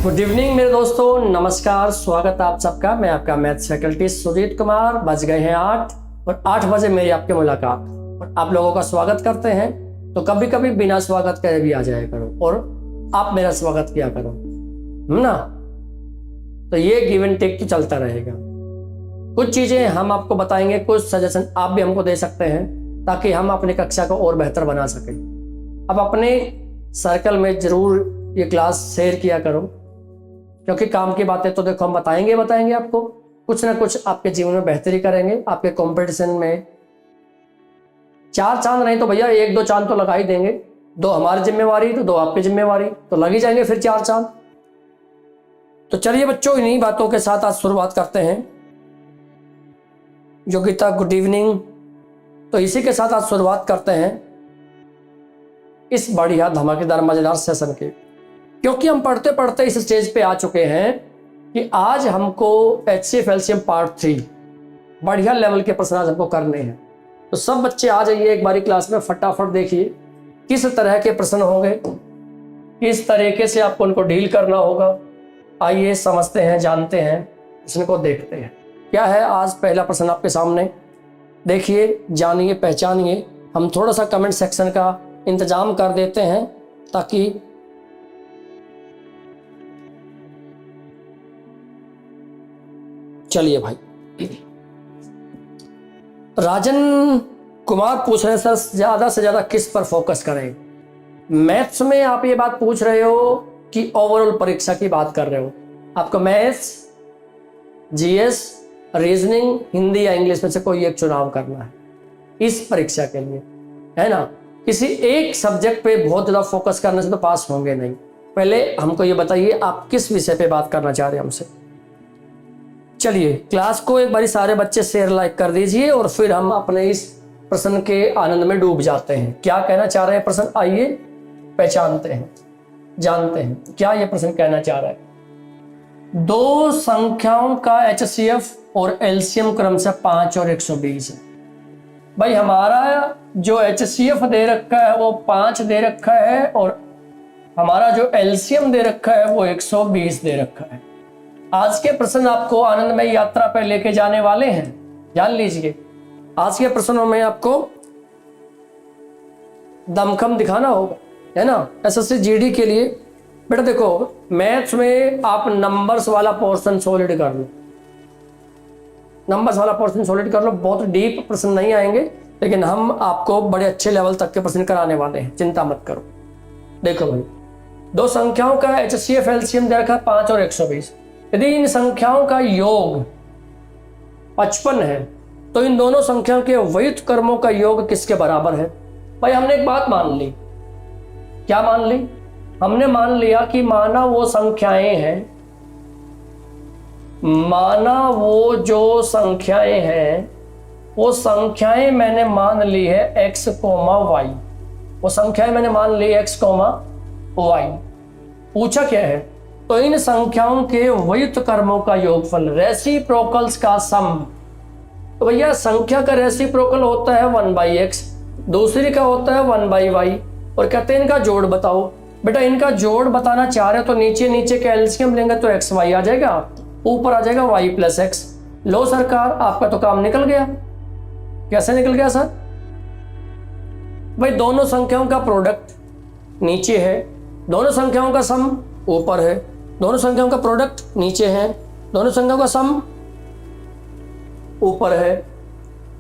Good evening मेरे दोस्तों, नमस्कार, स्वागत आप सबका। मैं आपका मैथ्स फैकल्टी सुजीत कुमार। बज गए हैं 8 और 8 बजे मेरी आपकी मुलाकात और आप लोगों का स्वागत करते हैं। तो कभी कभी बिना स्वागत करे भी आ जाया करो और आप मेरा स्वागत किया करो, ना? तो ये गिव एंड टेक तो चलता रहेगा। कुछ चीजें हम आपको बताएंगे, कुछ सजेशन आप भी हमको दे सकते हैं ताकि हम अपनी कक्षा को और बेहतर बना सकें। अब अपने सर्कल में जरूर ये क्लास शेयर किया करो, क्योंकि काम की बातें तो देखो हम बताएंगे आपको, कुछ ना कुछ आपके जीवन में बेहतरी करेंगे। आपके कंपटीशन में 4 चांद नहीं तो भैया 1-2 चांद तो लगा ही देंगे। 2 हमारी जिम्मेवारी तो 2 आपकी जिम्मेवारी, तो लग ही जाएंगे फिर 4 चांद। तो चलिए बच्चों, इन्हीं बातों के साथ आज शुरुआत करते हैं। Yogita good evening. तो इसी के साथ आज शुरुआत करते हैं इस बढ़िया धमाकेदार मजेदार सेशन के, क्योंकि हम पढ़ते पढ़ते इस स्टेज पे आ चुके हैं कि आज हमको HCF LCM पार्ट 3 बढ़िया लेवल के प्रश्न आज हमको करने हैं। तो सब बच्चे आ जाइए एक बारी क्लास में, फटाफट देखिए किस तरह के प्रश्न होंगे, किस तरीके से आपको उनको डील करना होगा। आइए समझते हैं, जानते हैं, प्रश्न को देखते हैं। क्या है आज पहला प्रश्न आपके सामने, देखिए, जानिए, पहचानिए। हम थोड़ा सा कमेंट सेक्शन का इंतजाम कर देते हैं ताकि चलिए भाई। राजन कुमार पूछ रहे हैं, सर ज्यादा से ज्यादा किस पर फोकस करें? मैथ्स में आप ये बात पूछ रहे हो कि ओवरऑल परीक्षा की बात कर रहे हो? आपको मैथ्स, जीएस, रीजनिंग, हिंदी या इंग्लिश में से कोई एक चुनाव करना है इस परीक्षा के लिए, है ना? किसी एक सब्जेक्ट पे बहुत ज्यादा फोकस करने से तो पास होंगे नहीं। पहले हमको ये बताइए आप किस विषय पे बात करना चाह रहे हैं हमसे। चलिए क्लास को एक बारी सारे बच्चे शेयर लाइक कर दीजिए और फिर हम अपने इस प्रश्न के आनंद में डूब जाते हैं। क्या कहना चाह रहे हैं प्रश्न, आइए पहचानते हैं, जानते हैं क्या ये प्रश्न कहना चाह रहा है। 2 संख्याओं का HCF और LCM क्रमशः 5 और 120 है। भाई हमारा जो HCF दे रखा है वो 5 दे रखा है और हमारा जो LCM दे रखा है वो 120 दे रखा है। आज के प्रश्न आपको आनंदमय यात्रा पर लेके जाने वाले हैं, जान लीजिए। आज के प्रश्नों में आपको दमखम दिखाना होगा, है ना? SSC GD के लिए बेटा देखो, मैथ्स में आप नंबर्स वाला पोर्शन सॉलिड कर लो, नंबर्स वाला पोर्शन सॉलिड कर लो। बहुत डीप प्रश्न नहीं आएंगे, लेकिन हम आपको बड़े अच्छे लेवल तक के प्रश्न कराने वाले हैं, चिंता मत करो। देखो भाई, 2 संख्याओं का HCF LCM दे रखा है 5 और 120। यदि इन संख्याओं का योग 55 है तो इन दोनों संख्याओं के व्युत्क्रमों कर्मों का योग किसके बराबर है? भाई हमने एक बात मान ली। क्या मान ली? हमने मान लिया कि माना वो संख्याएं हैं, माना वो जो संख्याएं हैं वो संख्याएं मैंने मान ली है x, y। वो संख्याएं मैंने मान ली x, y। पूछा क्या है? तो इन संख्याओं के व्युत्क्रमों कर्मों का योगफल, रेसिप्रोकल्स का सम। तो भैया संख्या का रेसिप्रोकल होता है 1/x, दूसरी का होता है 1/y, और कहते हैं इनका जोड़ बताओ। बेटा इनका जोड़ बताना चाह रहे हो तो नीचे नीचे का एलसीएम लेंगे तो xy आ जाएगा, ऊपर आ जाएगा y + x। लो सरकार, आपका तो काम निकल गया। कैसे निकल गया सर? भाई दोनों संख्याओं का प्रोडक्ट नीचे है, दोनों संख्याओं का सम ऊपर है, दोनों संख्याओं का प्रोडक्ट नीचे है, दोनों संख्याओं का सम ऊपर है।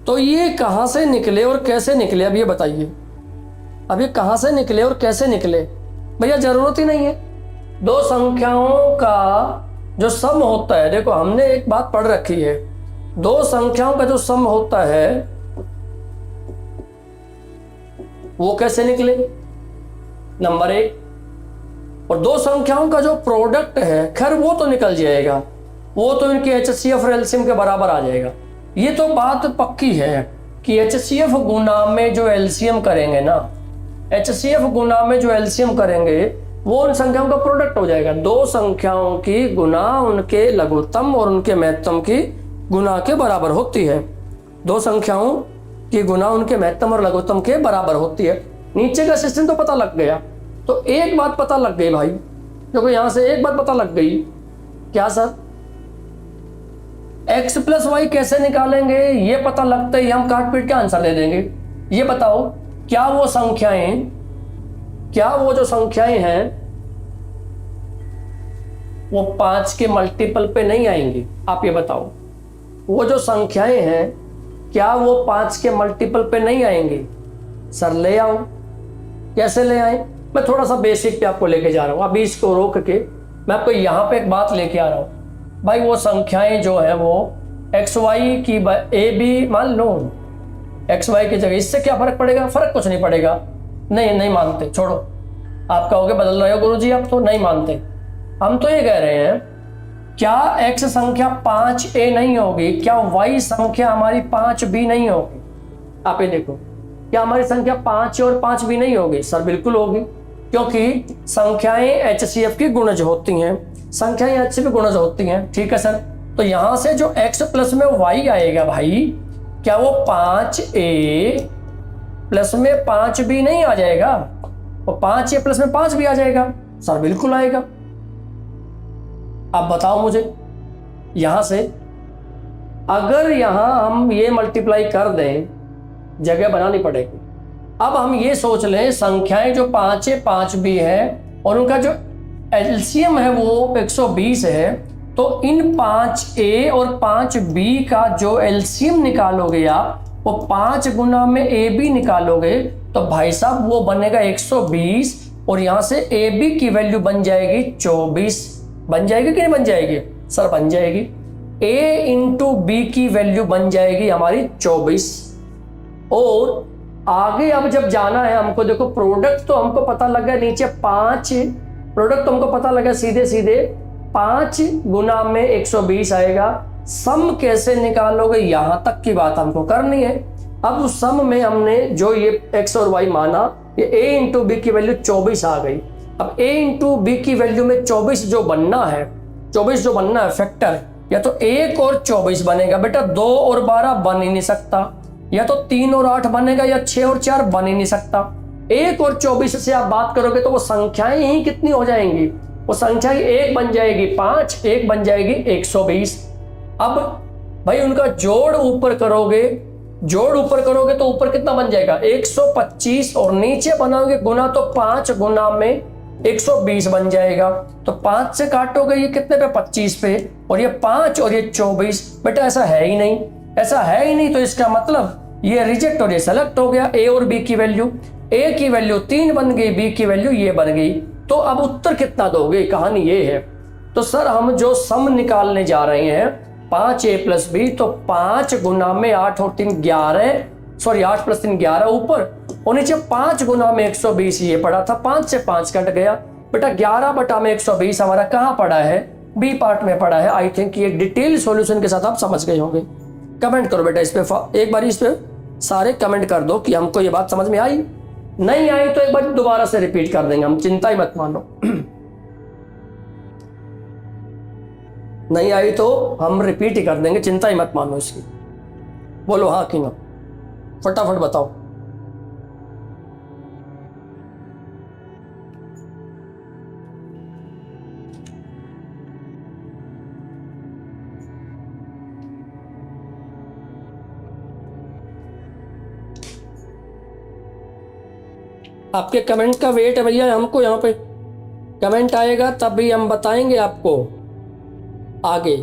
तो ये कहां से निकले और कैसे निकले, अब ये बताइए। अब ये कहां से निकले और कैसे निकले? भैया जरूरत ही नहीं है। 2 संख्याओं का जो सम होता है, देखो हमने एक बात पढ़ रखी है, 2 संख्याओं का जो सम होता है वो कैसे निकले, नंबर 1। और 2 संख्याओं का जो प्रोडक्ट है, खैर वो तो निकल जाएगा, वो तो इनके HCF और LCM के बराबर आ जाएगा। ये तो बात पक्की है कि HCF गुना में जो LCM करेंगे ना, HCF गुना में जो LCM करेंगे वो उन संख्याओं का प्रोडक्ट हो जाएगा। 2 संख्याओं की गुना उनके लघुत्तम और उनके महत्तम की गुना के बराबर होती है। 2 संख्याओं की गुना उनके महत्तम और लघुत्तम के बराबर होती है। नीचे का सिस्टम तो पता लग गया। तो एक बात पता लग गई भाई देखो यहां से एक बात पता लग गई, क्या सर, x प्लस वाई कैसे निकालेंगे, ये पता लगता ही हम काट पीट के आंसर दे देंगे। ये बताओ क्या वो जो संख्याएं हैं वो 5 के मल्टीपल पे नहीं आएंगी? आप ये बताओ, वो जो संख्याएं हैं क्या वो 5 के मल्टीपल पे नहीं आएंगी? सर ले आओ। कैसे ले आए? मैं थोड़ा सा बेसिक पे आपको लेके जा रहा हूं, अभी इसको रोक के मैं आपको यहां पे एक बात लेके आ रहा हूं। भाई वो संख्याएं जो है वो एक्स वाई की ए बी मान लो, एक्स वाई की जगह, इससे क्या फर्क पड़ेगा? फर्क कुछ नहीं पड़ेगा। नहीं मानते, छोड़ो। आप कहोगे बदल रहे हो गुरुजी, आप तो नहीं मानते। हम तो ये कह रहे हैं, क्या x संख्या 5a नहीं होगी? क्या y संख्या हमारी 5b नहीं होगी? आप ये देखो, क्या हमारी संख्या 5 और 5b नहीं होगी? सर बिल्कुल होगी, क्योंकि संख्याएं HCF की गुणज होती हैं, संख्याएं HCF गुणज होती हैं। ठीक है सर, तो यहां से जो x प्लस में y आएगा भाई, क्या वो 5a प्लस में 5b नहीं आ जाएगा? वो 5a प्लस में 5b आ जाएगा। सर बिल्कुल आएगा। अब बताओ मुझे, यहां से अगर यहां हम ये मल्टीप्लाई कर दें, जगह बनानी पड़ेगी। अब हम ये सोच लें, संख्याएं जो 5a 5b है और उनका जो एलसीएम है वो 120 है, तो इन 5a और 5b का जो एलसीएम निकालोगे आप, वो 5 गुना में ab निकालोगे तो भाई साहब वो बनेगा 120, और यहां से ab की वैल्यू बन जाएगी 24। बन जाएगी कि नहीं बन जाएगी? सर बन जाएगी। a इंटू बी की वैल्यू बन जाएगी हमारी 24। और आगे अब जब जाना है हमको, देखो प्रोडक्ट तो हमको पता लगा नीचे 5, प्रोडक्ट तो हमको पता लगा सीधे 5 गुना में 120 आएगा। सम कैसे निकालोगे, यहां तक की बात हमको करनी है। अब उस सम में हमने जो ये x और y माना, ये a इंटू बी की वैल्यू 24 आ गई। अब a इंटू बी की वैल्यू में 24 जो बनना है, 24 जो बनना है फैक्टर, या तो 1 और 24 बनेगा बेटा, 2 और 12 बन ही नहीं सकता, या तो 3 और 8 बनेगा, या 6 और 4 बन ही नहीं सकता। 1 और 24 से आप बात करोगे तो वो संख्याएं ही कितनी हो जाएंगी? वो संख्या 1 बन जाएगी 5, 1 बन जाएगी 120। अब भाई उनका जोड़ ऊपर करोगे तो ऊपर कितना बन जाएगा? 125, और नीचे बनाओगे गुना तो 5 गुना में 120 बन जाएगा। तो 5 से काटोगे ये कितने पे? 25 पे, और ये 5 और ये 24। बेटा ऐसा है ही नहीं, तो इसका मतलब ये रिजेक्ट और ये सेलेक्ट हो गया। a और b की वैल्यू, a की वैल्यू 3 बन गई, b की वैल्यू ये बन गई। तो अब उत्तर कितना दोगे? कहानी ये है। तो सर हम जो सम निकालने जा रहे हैं 5a प्लस b, तो 5 गुना में 8 और 3 11, सॉरी 8 प्लस 3 11 ऊपर, और नीचे 5 गुना में 120 ये पड़ा था, 5 से 5 कट गया। बेटा 11 बटा में 120 हमारा कहाँ पड़ा है? बी पार्ट में पड़ा है। आई थिंक ये डिटेल सॉल्यूशन के साथ आप समझ गए होंगे। कमेंट करो बेटा इस पे, एक बार इस पे सारे कमेंट कर दो कि हमको ये बात समझ में आई। नहीं आई तो एक बार दोबारा से रिपीट कर देंगे हम, चिंता ही मत मानो। नहीं आई तो हम रिपीट ही कर देंगे, चिंता ही मत मानो इसकी। बोलो हाँ कि ना, फटाफट बताओ। आपके कमेंट का वेट है भैया हमको, यहाँ पे कमेंट आएगा तब भी हम बताएंगे आपको आगे।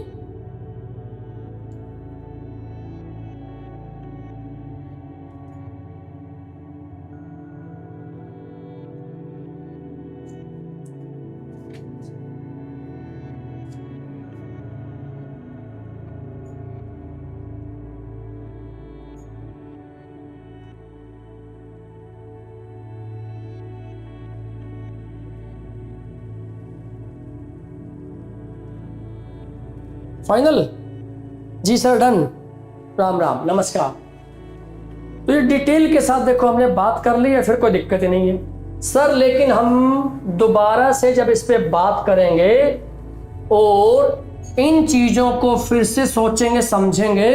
फाइनल जी सर, डन। राम राम, नमस्कार। तो ये डिटेल के साथ देखो हमने बात कर ली है, फिर कोई दिक्कत ही नहीं है सर। लेकिन हम दोबारा से जब इस पे बात करेंगे और इन चीजों को फिर से सोचेंगे समझेंगे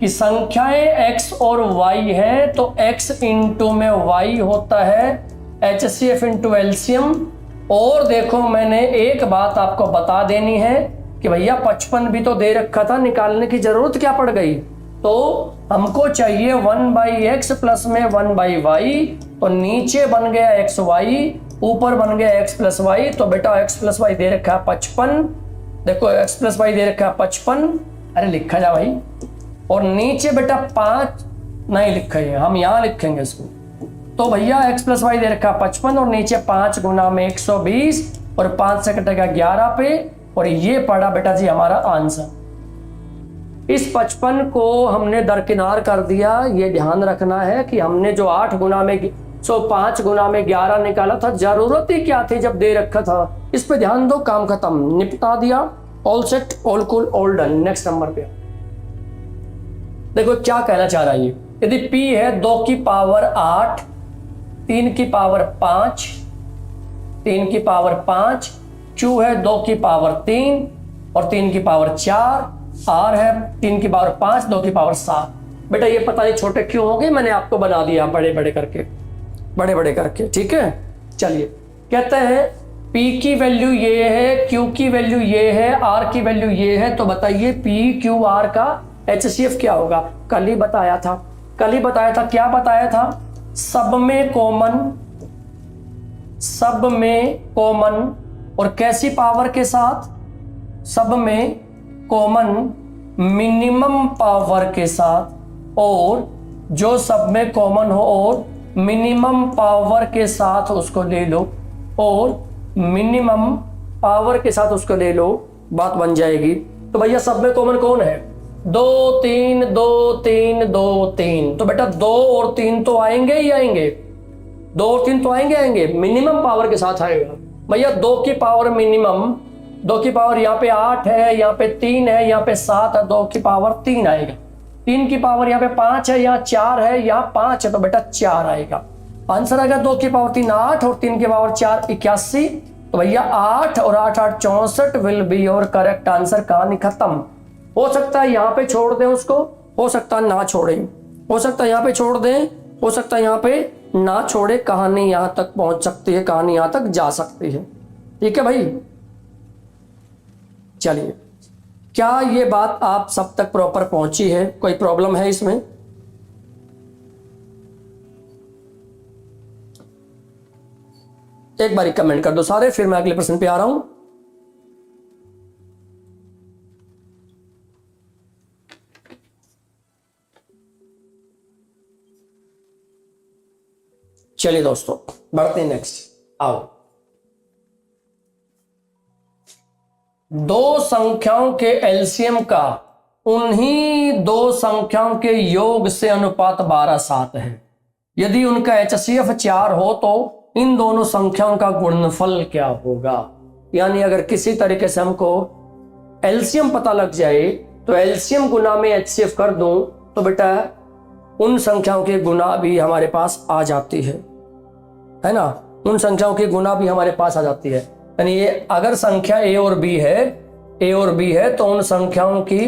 कि संख्याएं x और y है, तो x इंटू में y होता है HCF इंटू एलसीएम, और देखो मैंने एक बात आपको बता देनी है कि भैया 55 भी तो दे रखा था, निकालने की जरूरत क्या पड़ गई। तो हमको चाहिए 1/x प्लस में 1/y, तो नीचे बन गया xy, ऊपर बन गया x प्लस वाई। तो बेटा x प्लस वाई दे रखा है 55, देखो x प्लस वाई दे रखा है 55, अरे लिखा जा भाई। और नीचे बेटा 5 नहीं लिखा है, हम यहाँ लिखेंगे इसको। तो भैया x प्लस वाई दे रखा है 55 और नीचे 5 गुना में 120 और 5 से कटेगा 11 पे, और ये पड़ा बेटा जी हमारा आंसर। इस 55 को हमने दरकिनार कर दिया। ये ध्यान रखना है कि हमने जो 5 गुना में 11 निकाला था, जरूरत ही क्या थी जब दे रखा था। इस पे ध्यान दो, काम खत्म, निपटा दिया। All set, all cool, all done. Next number पे देखो क्या कहना चाह रहा है ये। यदि p है 2 की पावर 8, 3 की पावर 5, 3 की पावर 5, q है 2 की पावर 3 और 3 की पावर 4, r है 3 की पावर 5, 2 की पावर 7। बेटा ये पता नहीं छोटे क्यों हो गए, मैंने आपको बना दिया बड़े बड़े करके, ठीक है। चलिए कहते हैं p की वैल्यू ये है, q की वैल्यू ये है, r की वैल्यू ये है। तो बताइए p q r का HCF क्या होगा। कल ही बताया था, क्या बताया था। सब में कॉमन और कैसी पावर के साथ, सब में कॉमन मिनिमम पावर के साथ, और जो सब में कॉमन हो और मिनिमम पावर के साथ उसको ले लो, और मिनिमम पावर के साथ उसको ले लो, बात बन जाएगी। तो भैया सब में कॉमन कौन है, 2 3 2 3 2 3। तो बेटा 2 और 3 तो आएंगे ही आएंगे, 2 और 3 तो आएंगे, मिनिमम पावर के साथ आएगा। भैया 2 की पावर मिनिमम, 2 की पावर यहाँ पे 8 है, यहाँ पे 3 है, यहाँ पे 7 है, 2 की पावर 3 आएगा। 3 की पावर यहाँ पे 5 है, यहाँ 4 है, यहाँ 5 है, तो बेटा 4 आएगा। आंसर आएगा 2 की पावर 3 8 और 3 की पावर 4 81। तो भैया 8 और 8 8 64 will be your correct answer. कहानी खत्म। हो सकता है यहाँ पे छोड़ दें उसको, हो सकता है ना छोड़ें, हो सकता है यहाँ पे छोड़ दें, हो सकता है यहाँ पे ना छोड़े। कहानी यहाँ तक पहुंच सकती है, कहानी यहाँ तक जा सकती है, ठीक है भाई। चलिए, क्या ये बात आप सब तक प्रॉपर पहुंची है, कोई प्रॉब्लम है इसमें। एक बारी कमेंट कर दो सारे, फिर मैं अगले प्रश्न पे आ रहा हूं। चलिए दोस्तों बढ़ते हैं नेक्स्ट। आओ, 2 संख्याओं के एलसीएम का उन्हीं 2 संख्याओं के योग से अनुपात 12:7 है। यदि उनका HCF 4 हो तो इन दोनों संख्याओं का गुणनफल क्या होगा। यानी अगर किसी तरीके से हमको एलसीएम पता लग जाए तो एलसीएम गुना में HCF कर दूं तो बेटा उन संख्याओं के गुना भी हमारे पास आ जाती है ना, उन संख्याओं की गुना भी हमारे पास आ जाती है। यानी ये अगर संख्या a और b है तो उन संख्याओं की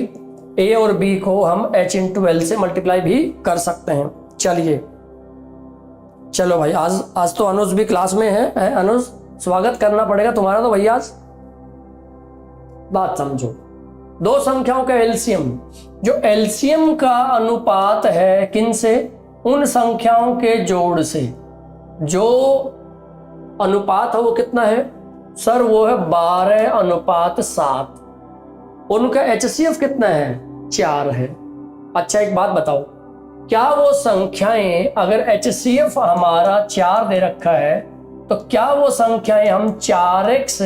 a और b को हम h × l से मल्टीप्लाई भी कर सकते हैं। चलिए, चलो भाई, आज तो अनुज भी क्लास में है अनुज, स्वागत करना पड़ेगा तुम्हारा तो भैया। आज बात समझो, 2 संख्याओं का एलसीएम, जो एलसीएम का अनुपात है किन से, उन संख्याओं के जोड़ से। जो अनुपात है वो कितना है सर, वो है 12:7। उनका HCF कितना है, 4 है। अच्छा एक बात बताओ, क्या वो संख्याएं, अगर HCF हमारा 4 दे रखा है तो क्या वो संख्याएं हम 4x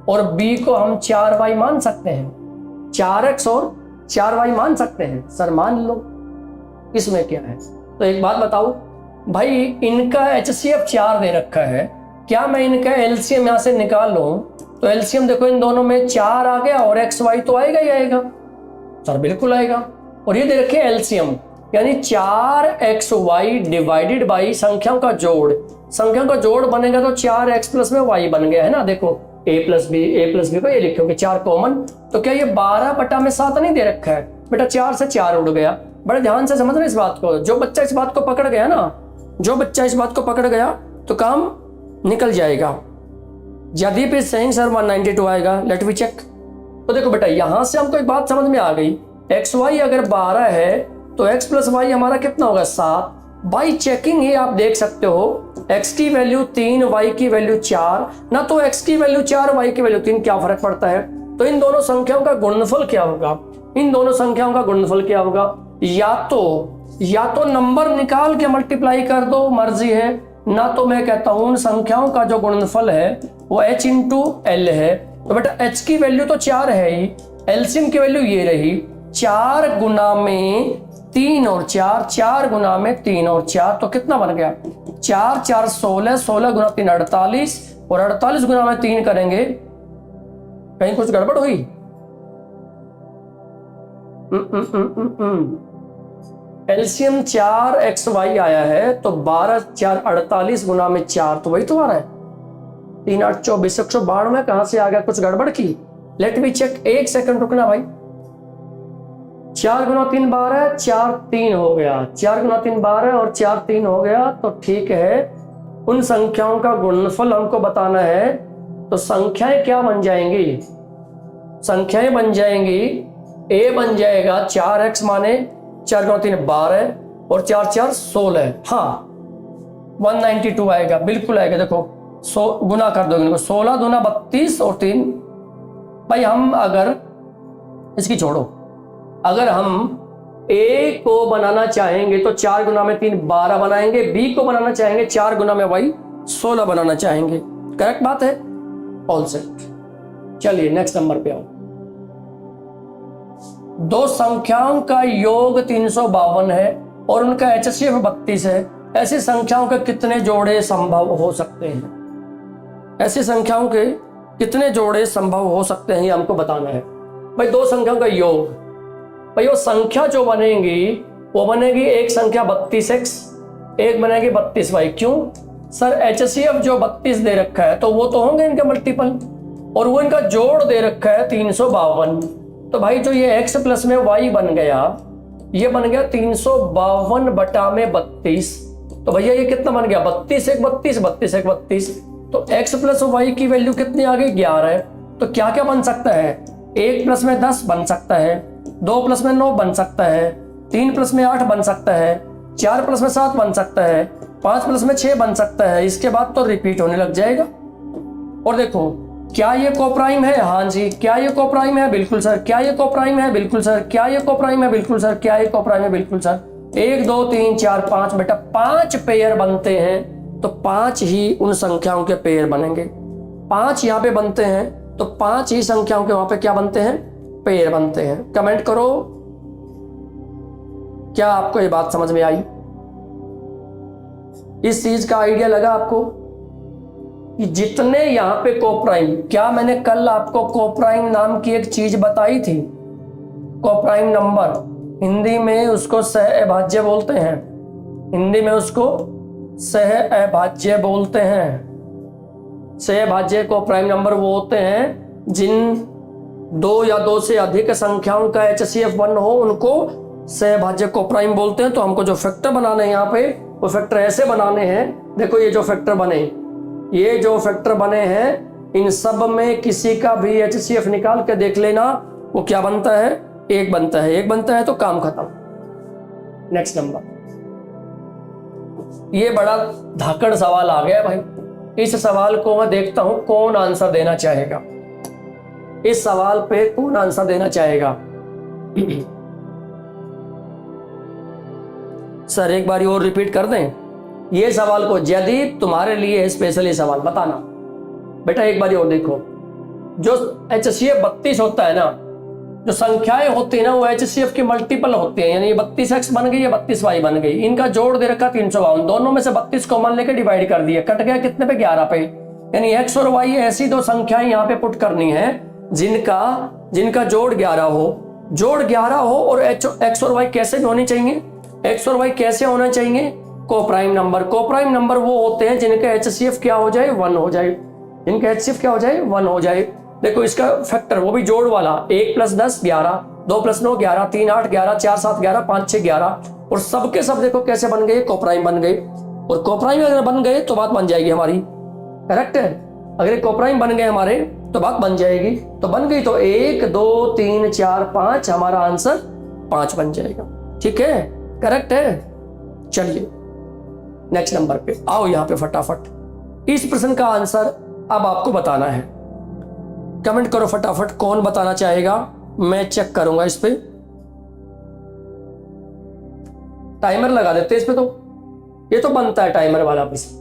और b को हम 4y मान सकते हैं, 4x और 4y मान सकते हैं। सर मान लो, इसमें क्या है। तो एक बात बताओ भाई, इनका HCF 4 दे रखा है, क्या मैं इनका एलसीएम यहां से निकाल लूं तो एलसीएम देखो इन दोनों में 4 आ गया और XY तो आएगा ही आएगा। सर बिल्कुल आएगा। और ये दे रखे एलसीएम, यानी 4XY डिवाइडेड बाई संख्याओं का जोड़। संख्याओं का जोड़ बनेगा तो 4x प्लस में y बन गया है ना। देखो a प्लस बी को ये लिखोगे 4 कॉमन, तो क्या ये 12/7 नहीं दे रखा है बेटा, 4 से 4 उड़ गया। बड़े ध्यान से समझना इस बात को। जो बच्चा इस बात को पकड़ गया ना, जो बच्चा इस बात को पकड़ गया तो काम निकल जाएगा। जयदीप इज सेइंग सर 192 आएगा, लेट मी चेक। तो देखो बेटा यहां से हमको एक बात समझ में आ गई, एक्स वाई अगर 12 है तो एक्स प्लस वाई हमारा कितना होगा 7। बाई चेकिंग ही आप देख सकते हो x की वैल्यू 3 y की वैल्यू 4, ना तो x की वैल्यू 4 y की वैल्यू 3, क्या फर्क पड़ता है। तो इन दोनों संख्याओं का गुणनफल क्या होगा, इन दोनों संख्याओं का गुणनफल क्या होगा, या तो नंबर निकाल के मल्टीप्लाई कर दो, मर्जी है, ना तो मैं कहता हूं उन संख्याओं का जो गुणनफल है वो h इंटू एल है। तो बेटा h की वैल्यू तो 4 है ही, एलसीएम की वैल्यू ये रही 4 गुना में 3 और 4, 4 गुना में 3 और 4, तो कितना बन गया 4 4 16, 16 गुना 3 48, और 48 गुना में 3 करेंगे। कहीं कुछ गड़बड़ हुई? एलसीएम 4 एक्स वाई आया है तो 12 4 48 गुना में 4, तो वही तो आ रहा है 3 8 24 192 में कहां से आ गया, कुछ गड़बड़ की। लेट मी चेक, 1 सेकंड रुकना भाई। 4 गुना 3 12, 4 3 हो गया, 4 गुना 3 12 और 4 3 हो गया, तो ठीक है। उन संख्याओं का गुणनफल हमको बताना है, तो संख्याएं क्या बन जाएंगी, संख्याएं बन जाएंगी a बन जाएगा 4x माने 4 गुना 3 12 और 4 4 16, हाँ 192 आएगा, बिल्कुल आएगा। देखो गुना कर दोगे, 16 दूना 32 और 3। भाई हम अगर इसकी छोड़ो, अगर हम a को बनाना चाहेंगे तो 4 गुना में 3 12 बनाएंगे, b को बनाना चाहेंगे 4 गुना में वही 16 बनाना चाहेंगे। करेक्ट बात है, ऑल सेट। चलिए नेक्स्ट नंबर पे आओ। दो संख्याओं का योग 352 है और उनका HCF 32 है, ऐसी संख्याओं के कितने जोड़े संभव हो सकते हैं, ऐसी संख्याओं के कितने जोड़े संभव हो सकते हैं, ये हमको बताना है। भाई दो संख्याओं का योग, भाई वो संख्या जो बनेगी वो बनेगी एक संख्या 32x, एक बनेगी 32y। क्यों सर, HCF जो 32 दे रखा है तो वो तो होंगे इनके मल्टीपल, और वो इनका जोड़ दे रखा है 352। तो भाई जो ये x प्लस में y बन गया, ये बन गया 352 बटा में 32। तो भैया ये कितना बन गया 32 1 32, 32 1 32। तो x प्लस y की वैल्यू कितनी आ गई 11। तो क्या क्या बन सकता है, 1 प्लस में 10 बन सकता है, 2 प्लस में 9 बन सकता है, 3 प्लस में 8 बन सकता है, 4 प्लस में 7 बन सकता है, 5 प्लस में 6 बन सकता है। इसके बाद तो रिपीट होने लग जाएगा। और देखो क्या ये कोप्राइम है, हाँ जी। क्या ये कोप्राइम है, बिल्कुल सर। क्या ये कोप्राइम है, बिल्कुल सर। क्या ये कोप्राइम है, बिल्कुल सर। क्या ये कोप्राइम है, बिल्कुल सर। 1 2 3 4 5 बेटा 5 पेयर बनते हैं, तो 5 ही उन संख्याओं के पेयर बनेंगे। 5 यहाँ पे बनते हैं तो 5 ही संख्याओं के वहां पे क्या बनते हैं, पेयर बनते हैं। कमेंट करो, क्या आपको ये बात समझ में आई, इस चीज का आइडिया लगा आपको कि जितने यहाँ पे कोप्राइम, क्या मैंने कल आपको कोप्राइम नाम की एक चीज बताई थी, कोप्राइम नंबर, हिंदी में उसको सहअभाज्य बोलते हैं, हिंदी में उसको सहअभाज्य बोलते हैं। सहअभाज्य कोप्राइम नंबर वो होते हैं जिन 2 या 2 से अधिक संख्याओं का HCF 1 हो, उनको सहअभाज्य कोप्राइम बोलते हैं। तो हमको जो फैक्टर बनाने हैं यहाँ पे, वो फैक्टर ऐसे बनाने हैं। देखो ये जो फैक्टर बने, ये जो फैक्टर बने हैं, इन सब में किसी का भी HCF निकाल के देख लेना, वो क्या बनता है, 1 बनता है। 1 बनता है तो काम खत्म। नेक्स्ट नंबर, ये बड़ा धाकड़ सवाल आ गया भाई। इस सवाल को मैं देखता हूं कौन आंसर देना चाहेगा, इस सवाल पे कौन आंसर देना चाहेगा। सर एक बार और रिपीट कर दें ये सवाल को, जयदीप तुम्हारे लिए स्पेशली सवाल, बताना बेटा एक बार और देखो। जो HCF 32 होता है ना, जो संख्याएं होती है ना, वो HCF की मल्टीपल होती है। यानी ये 32x बन गई, ये 32y बन गई, इनका जोड़ दे रखा 352, दोनों में से 32 कॉमन लेके डिवाइड कर दिया, कट गया कितने पे, 11 पे। यानी x और y ऐसी दो संख्याएं यहाँ पे पुट करनी है जिनका जोड़ 11 हो, जोड़ 11 हो। और x और y कैसे होनी चाहिए, x और y कैसे होना चाहिए, कोप्राइम नंबर। कोप्राइम नंबर वो होते हैं जिनका HCF क्या हो जाए, 1 हो जाए, जिनका HCF क्या हो जाए, 1 हो जाए। देखो इसका फैक्टर, वो भी जोड़ वाला, 1 + 10 11, 2 + 9 11, 3 8 11, 4 7 11, 5 6 11, और सबके सब देखो कैसे बन गए, कोप्राइम बन गए। और कोप्राइम अगर बन गए तो बात बन जाएगी हमारी, करेक्ट है। अगर कोप्राइम बन गए हमारे तो बात बन जाएगी, तो बन गई तो 1 2 3 4 5 हमारा आंसर 5 बन जाएगा। ठीक है, करेक्ट है। चलिए नेक्स्ट नंबर पे आओ, यहां पे फटाफट इस प्रश्न का आंसर अब आपको बताना है। कमेंट करो फटाफट, कौन बताना चाहेगा, मैं चेक करूंगा इस पे। टाइमर लगा देते इस पे, तो ये तो बनता है टाइमर वाला प्रश्न।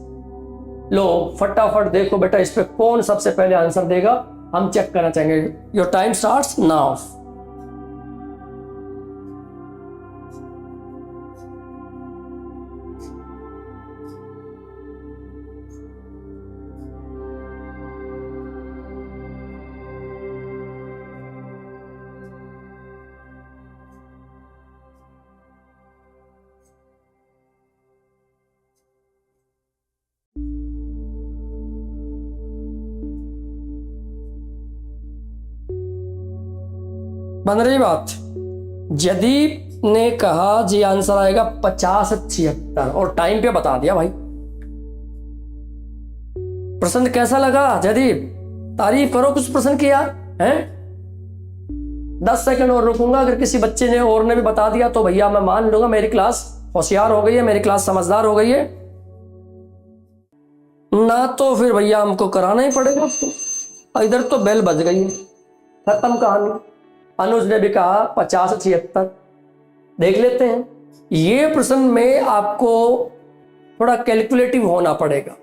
लो फटाफट देखो बेटा, इस पे कौन सबसे पहले आंसर देगा, हम चेक करना चाहेंगे। Your time starts now. बन रही बात। जदीप ने कहा जी आंसर आएगा 50-76 और टाइम पे बता दिया भाई। प्रश्न कैसा लगा जदीप? तारीफ करो कुछ प्रश्न की यार, हैं? 10 सेकंड और रुकूंगा, अगर किसी बच्चे ने और ने भी बता दिया तो भैया मैं मान लूंगा मेरी क्लास होशियार हो गई है, मेरी क्लास समझदार हो गई है। ना तो फिर भैया हमको कराना ही पड़ेगा। इधर तो बेल बज गई है, खत्म कहानी। अनुज ने भी कहा 50-76। देख लेते हैं। ये प्रश्न में आपको थोड़ा कैलकुलेटिव होना पड़ेगा,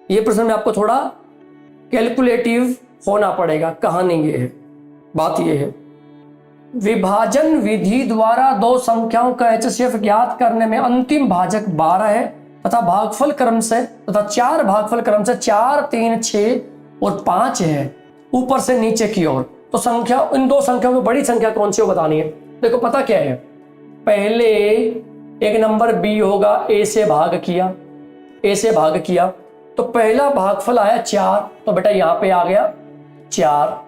ये प्रश्न में आपको थोड़ा कैलकुलेटिव होना पड़ेगा। कहानी ये है, बात ये है, विभाजन विधि द्वारा दो संख्याओं का HCF ज्ञात करने में अंतिम भाजक 12 है तथा भागफल क्रम से तथा 4 भागफल क्रम से 4 3 6 और 5 है ऊपर से नीचे की ओर। तो संख्या, इन दो संख्याओं में बड़ी संख्या कौन सी हो बतानी है। देखो पता क्या है, पहले एक नंबर B होगा, A से भाग किया, A से भाग किया तो पहला भागफल आया 4, तो बेटा यहां पे आ गया 4।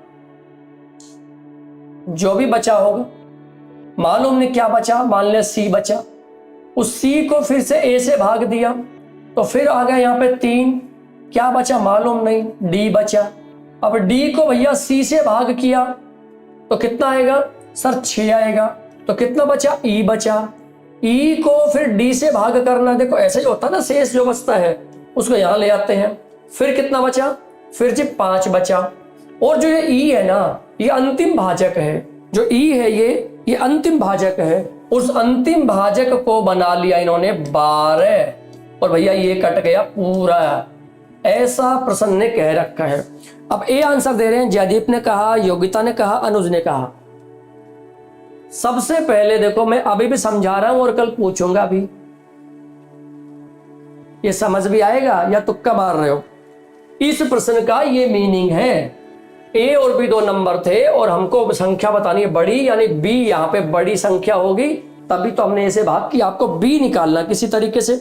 जो भी बचा होगा, मालूम नहीं क्या बचा, मान लिया C बचा, उस C को फिर से A से भाग दिया तो फिर आ गया यहाँ पे 3, क्या बचा मालूम नहीं, D बचा। अब D को भैया C से भाग किया तो कितना आएगा सर 6 आएगा, तो कितना बचा E बचा। E को फिर D से भाग करना, देखो ऐसा ही होता है ना, शेष जो बचता है उसको यहां ले आते हैं। फिर कितना बचा, फिर जी 5 बचा। और जो ये E है ना, ये अंतिम भाजक है, जो E है ये अंतिम भाजक है। उस अंतिम भाजक को बना लिया इन्होंने 12 और भैया ये कट गया पूरा। ऐसा प्रश्न ने कह रखा है। अब ए आंसर दे रहे हैं, जयदीप ने कहा, योगिता ने कहा, अनुज ने कहा। सबसे पहले देखो, मैं अभी भी समझा रहा हूं और कल पूछूंगा भी, ये समझ भी आएगा या तुक्का मार रहे हो। इस प्रश्न का ये मीनिंग है, ए और बी 2 नंबर थे और हमको संख्या बतानी है बड़ी, यानी बी यहां पे बड़ी संख्या होगी, तभी तो हमने ऐसे भाग कि आपको बी निकालना किसी तरीके से।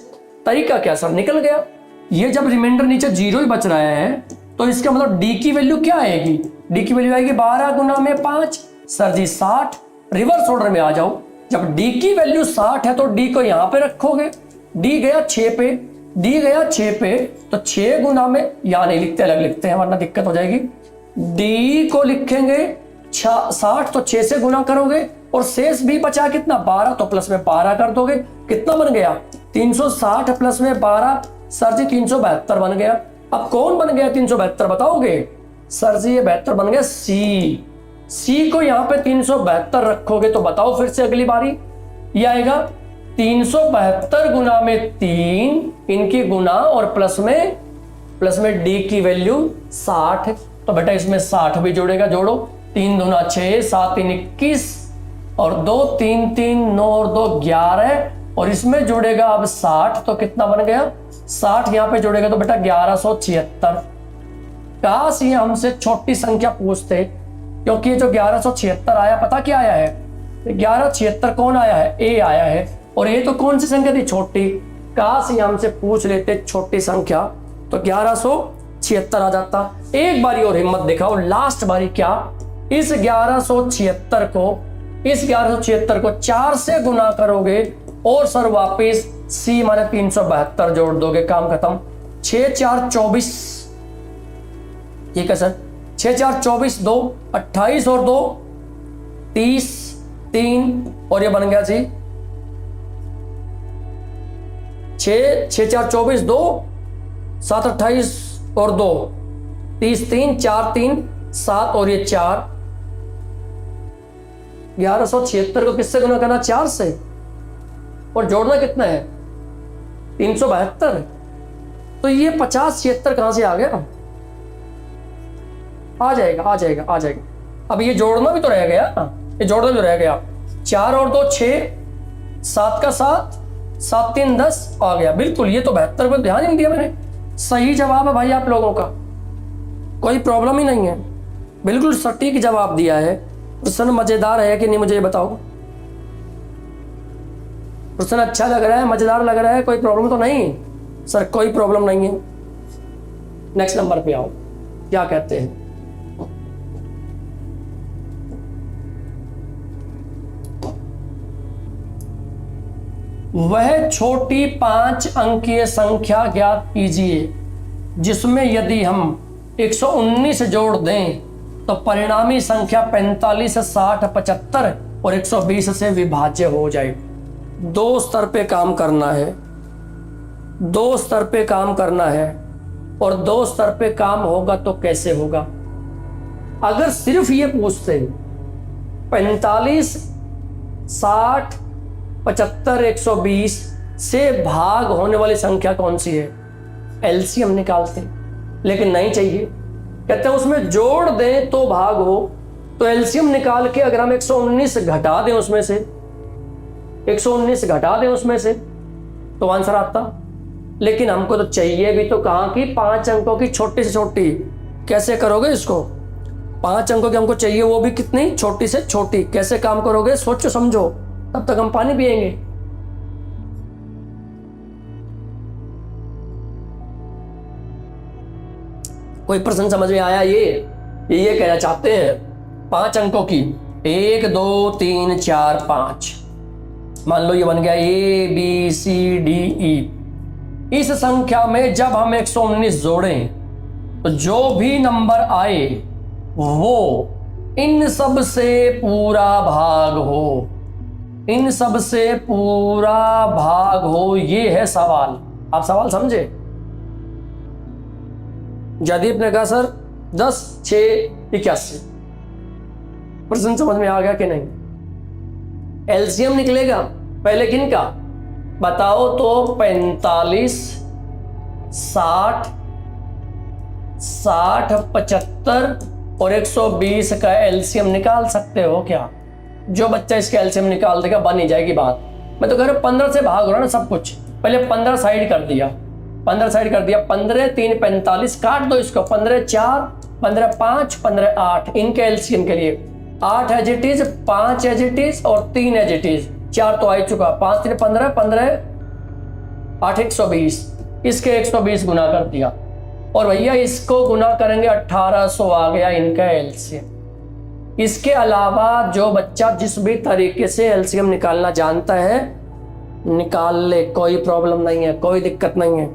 तरीका क्या सर, निकल गया। ये जब रिमाइंडर नीचे 0 ही बच रहा है तो इसका मतलब डी की वैल्यू क्या आएगी, डी की वैल्यू आएगी 12 गुना में 5, सर जी 60। रिवर्स ऑर्डर में आ जाओ, जब डी की वैल्यू 60 है तो डी को यहां पे रखोगे, डी गया 6 पे, डी गया 6 पे, तो 6 गुना में, यहां नहीं लिखते, अलग लिखते हैं वरना दिक्कत हो जाएगी। डी को लिखेंगे 60 तो 6 से गुना करोगे और शेष भी बचा कितना 12, तो प्लस में 12 कर दोगे, कितना बन गया 360 प्लस में 12, सर जी 372 बन गया। अब कौन बन गया 372 बताओगे, सर जी ये 72 बन गया सी को यहां पे 372 रखोगे तो बताओ फिर से अगली बारी, ये आएगा 372 गुना में 3 इनकी गुना और प्लस में डी की वैल्यू 60, तो बेटा इसमें 60 भी जोड़ेगा, जोड़ो 3 दूना 6, 7 3 21 और 2 3 3 9 और 2 11 और इसमें जोड़ेगा अब 60, तो कितना बन गया 60 यहां पे जोड़ेगा तो बेटा 1176। काश ये हमसे छोटी संख्या पूछते, क्योंकि ये जो 1176 आया पता क्या आया है, 1176 कौन आया है, ए आया है, और ये तो कौन सी संख्या थी छोटी। काश ये हमसे पूछ लेते छोटी संख्या तो 1176 आ जाता। एक बारी और हिम्मत दिखाओ, लास्ट बारी क्या, इस 1176 को 4 से गुना करोगे और सर वापिस सी माने 372 जोड़ दोगे, काम खत्म। 6 4 24, ठीक है सर। 6 4 24, 2 28 और 2 30, 3 और ये बन गया जी 6 4 24, 2 7 28 और 2 30, 3 4 3 7 और ये 4 1176 को किससे गुना करना? 4 से। और जोड़ना कितना है? 372। तो ये 50 76 कहां से आ गया? आ जाएगा आ जाएगा आ जाएगा। अब ये जोड़ना भी तो रह गया, ये जोड़ना भी रह गया। 4 और 2 6, 7 का 7, 7 3 10 आ गया। बिल्कुल, ये तो 72 पर ध्यान ही नहीं दिया मैंने। सही जवाब है भाई आप लोगों का, कोई प्रॉब्लम ही नहीं है, बिल्कुल सटीक जवाब दिया है। प्रश्न मजेदार है कि नहीं मुझे ये बताओ? प्रश्न अच्छा लग रहा है, मजेदार लग रहा है, कोई प्रॉब्लम तो नहीं? सर कोई प्रॉब्लम नहीं है। नेक्स्ट नंबर पे आओ, क्या कहते हैं? वह छोटी 5 अंकीय संख्या ज्ञात कीजिए जिसमें यदि हम 119 जोड़ दें तो परिणामी संख्या 45, 60, 75 और 120 से विभाज्य हो जाए। 2 स्तर पे काम करना है, 2 स्तर पे काम करना है। और 2 स्तर पे काम होगा तो कैसे होगा? अगर सिर्फ ये पूछते 45, 60, 75, 120 से भाग होने वाली संख्या कौन सी है, एलसीएम निकालते, लेकिन नहीं चाहिए। कहते हैं उसमें जोड़ दें तो भाग हो, तो एलसीएम निकाल के अगर हम 119 घटा दें उसमें से, 119 घटा दें उसमें से, तो आंसर आता। लेकिन हमको तो चाहिए भी तो कहां की 5 अंकों की छोटी से छोटी। कैसे करोगे इसको? 5 अंकों की हमको चाहिए, वो भी कितनी? छोटी से छोटी। कैसे काम करोगे? सोचो समझो, तब तक हम पानी पिएंगे। कोई प्रश्न समझ में आया? ये कहना चाहते हैं 5 अंकों की, 1 2 3 4 5, मान लो ये बन गया ABCDE। इस संख्या में जब हम 119 जोड़ें तो जो भी नंबर आए वो इन सब से पूरा भाग हो, इन सब से पूरा भाग हो। ये है सवाल। आप सवाल समझे? जयदीप ने कहा सर 10 6 81। प्रश्न समझ में आ गया कि नहीं? एलसीएम निकलेगा पहले किन का बताओ तो? 45, 60, 75 और 120 का एलसीएम निकाल सकते हो क्या? जो बच्चा इसका एलसीएम निकाल देगा बन ही जाएगी बात। मैं तो कह रहा हूं 15 से भाग रहा ना सब कुछ। पहले 15 साइड कर दिया, 15 साइड कर दिया, 15 3 45, काट दो इसको, 15 4, 15 5, 15 8। इनके एलसीएम के लिए 8 as it is, 5 as it is और 3 एज इट इज। 4 तो आ चुका, 5 3 15, 15 8 120। इसके 120 गुना कर दिया और भैया इसको गुना करेंगे 1800 आ गया इनका एलसीएम। इसके अलावा जो बच्चा जिस भी तरीके से एलसीएम निकालना जानता है निकाल ले, कोई प्रॉब्लम नहीं है, कोई दिक्कत नहीं है।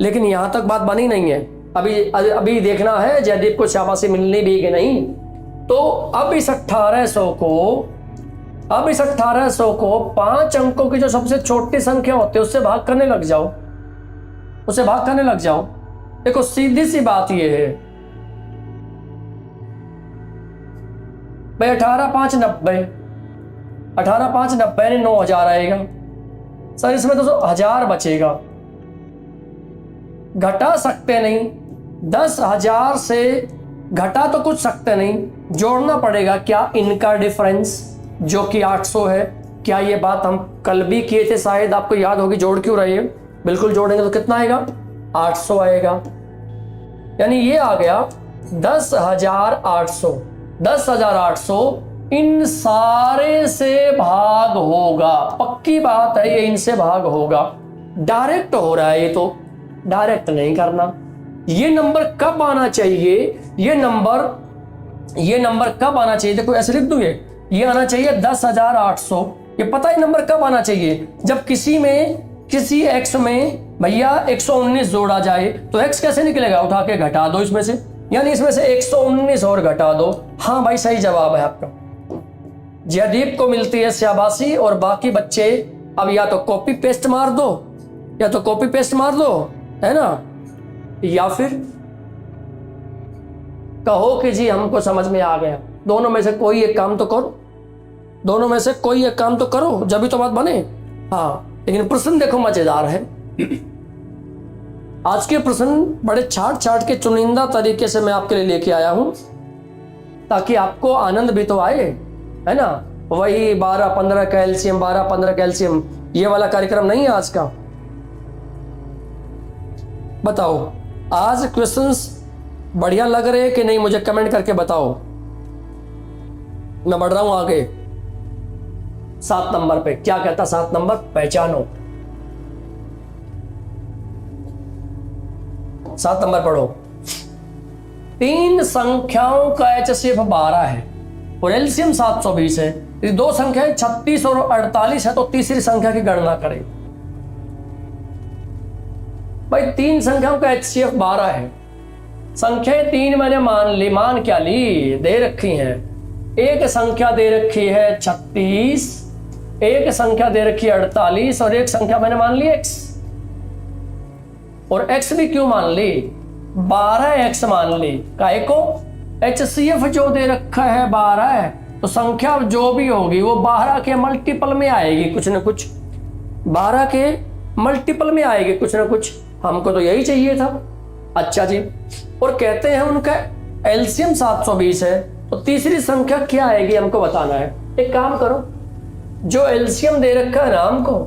लेकिन यहां तक बात बनी नहीं है। अभी देखना है जयदीप को शाबाशी मिलनी भी कि नहीं। तो अब इस 1800 को 5 अंकों की जो सबसे छोटी संख्या होती है उससे भाग करने लग जाओ, उससे भाग करने लग जाओ। देखो सीधी सी बात ये है भाई, 18 5 90, 18 5 90 ने 9000 आएगा सर। इसमें तो 1000 बचेगा, घटा सकते नहीं। 10,000 से घटा तो कुछ सकते नहीं, जोड़ना पड़ेगा। क्या इनका डिफरेंस जो कि 800 है, क्या ये बात हम कल भी किए थे शायद, आपको याद होगी। जोड़ क्यों रहे हैं? बिल्कुल जोड़ेंगे तो कितना आएगा? 800 आएगा। यानी ये आ गया 10,800। 10,800 इन सारे से भाग होगा, पक्की बात है, ये इनसे भाग होगा। डायरेक्ट हो रहा है ये, तो डायरेक्ट नहीं करना। ये नंबर कब आना चाहिए? ये नंबर कब आना चाहिए? देखो ऐसे लिख दूं, ये आना चाहिए 10,800। ये पता है नंबर कब आना चाहिए? जब किसी एक्स में भैया 119 जोड़ा जाए तो एक्स कैसे निकलेगा? उठा के घटा दो इसमें से, यानी इसमें से 119 और घटा दो। हाँ भाई सही जवाब है आपका। जयदीप को मिलती है शाबाशी और बाकी बच्चे अब या तो कॉपी पेस्ट मार दो, या तो कॉपी पेस्ट मार दो, है ना, या फिर कहो कि जी हमको समझ में आ गया। दोनों में से कोई एक काम तो करो, दोनों में से कोई एक काम तो करो, जब भी तो बात बने। हाँ, लेकिन प्रश्न देखो मजेदार है। आज के प्रश्न बड़े छाट छाट के चुनिंदा तरीके से मैं आपके लिए लेके आया हूं, ताकि आपको आनंद भी तो आए, है ना। वही 12-15 कैल्शियम 12-15 कैल्शियम ये वाला कार्यक्रम नहीं है आज का। बताओ आज क्वेश्चंस बढ़िया लग रहे हैं कि नहीं, मुझे कमेंट करके बताओ। मैं बढ़ रहा हूं आगे। 7 नंबर पे क्या कहता, 7 नंबर पहचानो। 7 नंबर पढ़ो। 3 संख्याओं का HCF 12 है और एलसीएम 720 है। ये 2 संख्याएं 36 और 48 है, तो तीसरी संख्या की गणना करें। भाई 3 संख्याओं का HCF 12 है। संख्याएं 3 मैंने मान ली, मान क्या ली, दे रखी हैं। एक संख्या दे रखी है 36, एक संख्या दे रखी है 48 और एक संख्या मैंने मान ली x। और x भी क्यों मान ली, 12x मान ली। काहे को, HCF जो दे रखा है 12 है, तो संख्या जो भी होगी वो 12 के मल्टीपल में आएगी, कुछ ना कुछ 12 के मल्टीपल में आएगी कुछ ना कुछ। हमको तो यही चाहिए था। अच्छा जी, और कहते हैं उनका एलसीएम 720 है, तो तीसरी संख्या क्या आएगी हमको बताना है। एक काम करो, जो एलसीएम दे रखा है ना हमको,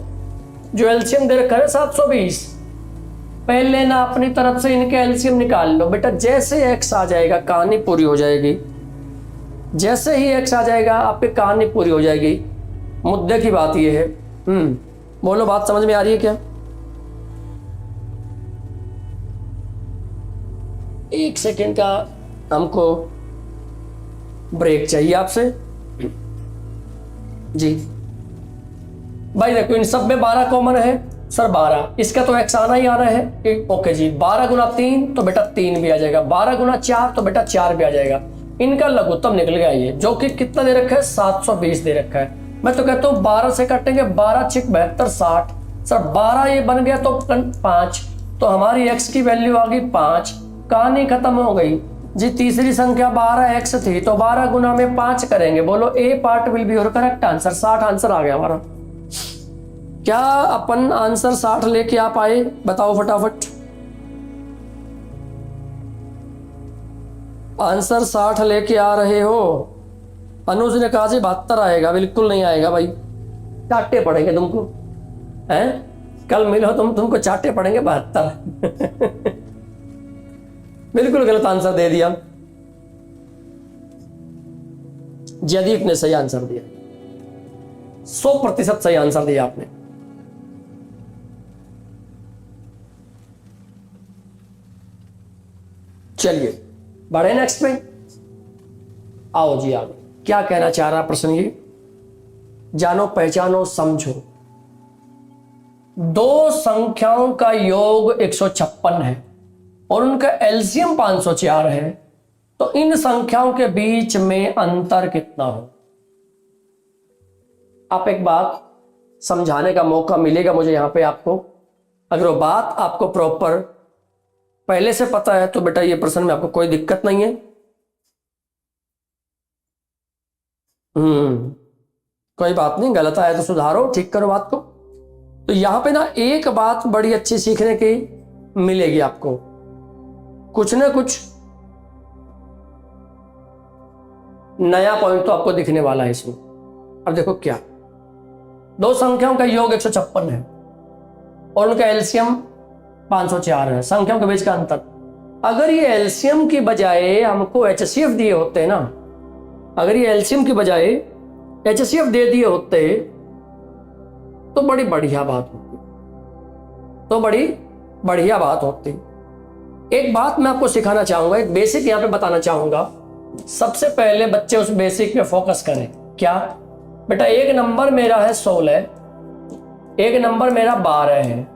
जो एलसीएम दे रखा है 720, पहले ना अपनी तरफ से इनके एलसीएम निकाल लो बेटा। जैसे एक्स आ जाएगा कहानी पूरी हो जाएगी, जैसे ही एक्स आ जाएगा आपकी कहानी पूरी हो जाएगी। मुद्दे की बात यह है। बोलो बात समझ में आ रही है क्या? एक सेकेंड का हमको ब्रेक चाहिए आपसे जी। भाई देखो इन सब में 12 कॉमन है सर, 12 इसका तो एक्स आना ही आना है। ओके जी, 12 गुना 3 तो बेटा 3 भी आ जाएगा, 12 गुना 4 तो बेटा 4 भी आ जाएगा। इनका लघुत्तम निकल गया ये, जो कि कितना दे रखा है 720 दे रखा है। मैं तो कहता हूँ 12 से काटेंगे, 12 × 72 60। सर 12 ये बन गया तो 5, तो हमारी एक्स की वैल्यू आ गई 5। कहानी खत्म हो गई जी। तीसरी संख्या 12x थी, तो 12 गुना में 5 करेंगे। बोलो A part will be your correct answer. 60 answer आ गया हमारा। क्या अपन आंसर 60 लेके आप आए? बताओ फटाफट। आंसर 60 लेके आ रहे हो? अनुज ने कहा जी 72 आएगा। बिल्कुल नहीं आएगा भाई, चाटे पड़ेंगे तुमको, हैं? कल मिलो तुमको चाटे पड़ेंगे 72। बिल्कुल गलत आंसर दे दिया। जयदीप ने सही आंसर दिया, 100% सही आंसर दिया आपने। चलिए बढ़े नेक्स्ट में। आओ जी आओ, क्या कहना चाह रहा प्रश्न ये? जानो पहचानो समझो। 2 संख्याओं का योग 156 है और उनका एलसीएम 504 है, तो इन संख्याओं के बीच में अंतर कितना हो? आप एक बात समझाने का मौका मिलेगा मुझे यहां पे आपको। अगर वो बात आपको प्रॉपर पहले से पता है तो बेटा ये प्रश्न में आपको कोई दिक्कत नहीं है। कोई बात नहीं, गलत आया तो सुधारो, ठीक करो बात को। तो यहां पे ना एक बात बड़ी अच्छी सीखने की मिलेगी आपको, कुछ ना कुछ नया पॉइंट तो आपको दिखने वाला है इसमें। अब देखो क्या, 2 संख्याओं का योग 156 है और उनका एलसीएम 504 है, संख्याओं के बीच का अंतर। अगर ये एलसीएम की बजाय हमको एचसीएफ दिए होते ना, अगर ये एलसीएम की बजाय एचसीएफ दे दिए होते तो बड़ी बढ़िया बात होती, तो बड़ी बढ़िया बात होती। एक बात मैं आपको सिखाना चाहूंगा, एक बेसिक यहां पे बताना चाहूंगा। सबसे पहले बच्चे उस बेसिक पे फोकस करें। क्या बेटा, एक नंबर मेरा है 16, एक नंबर मेरा 12 है।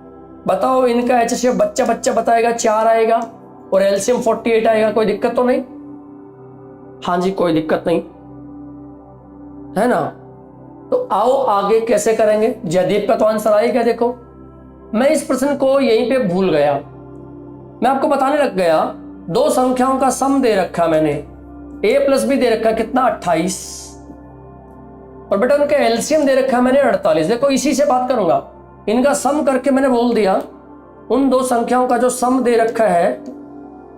बताओ इनका एचसीएफ बच्चा बताएगा 4 आएगा और एलसीएम 48 आएगा, कोई दिक्कत तो नहीं? हाँ जी, कोई दिक्कत नहीं है ना। तो आओ आगे कैसे करेंगे। जयदीप का तो आंसर आएगा। देखो मैं इस प्रश्न को यहीं पे भूल गया, मैं आपको बताने लग गया। दो संख्याओं का सम दे रखा मैंने, a प्लस बी दे रखा कितना 28, और बेटा उनका एलसीएम दे रखा मैंने 48। देखो इसी से बात करूंगा, इनका सम करके मैंने बोल दिया उन दो संख्याओं का जो सम दे रखा है,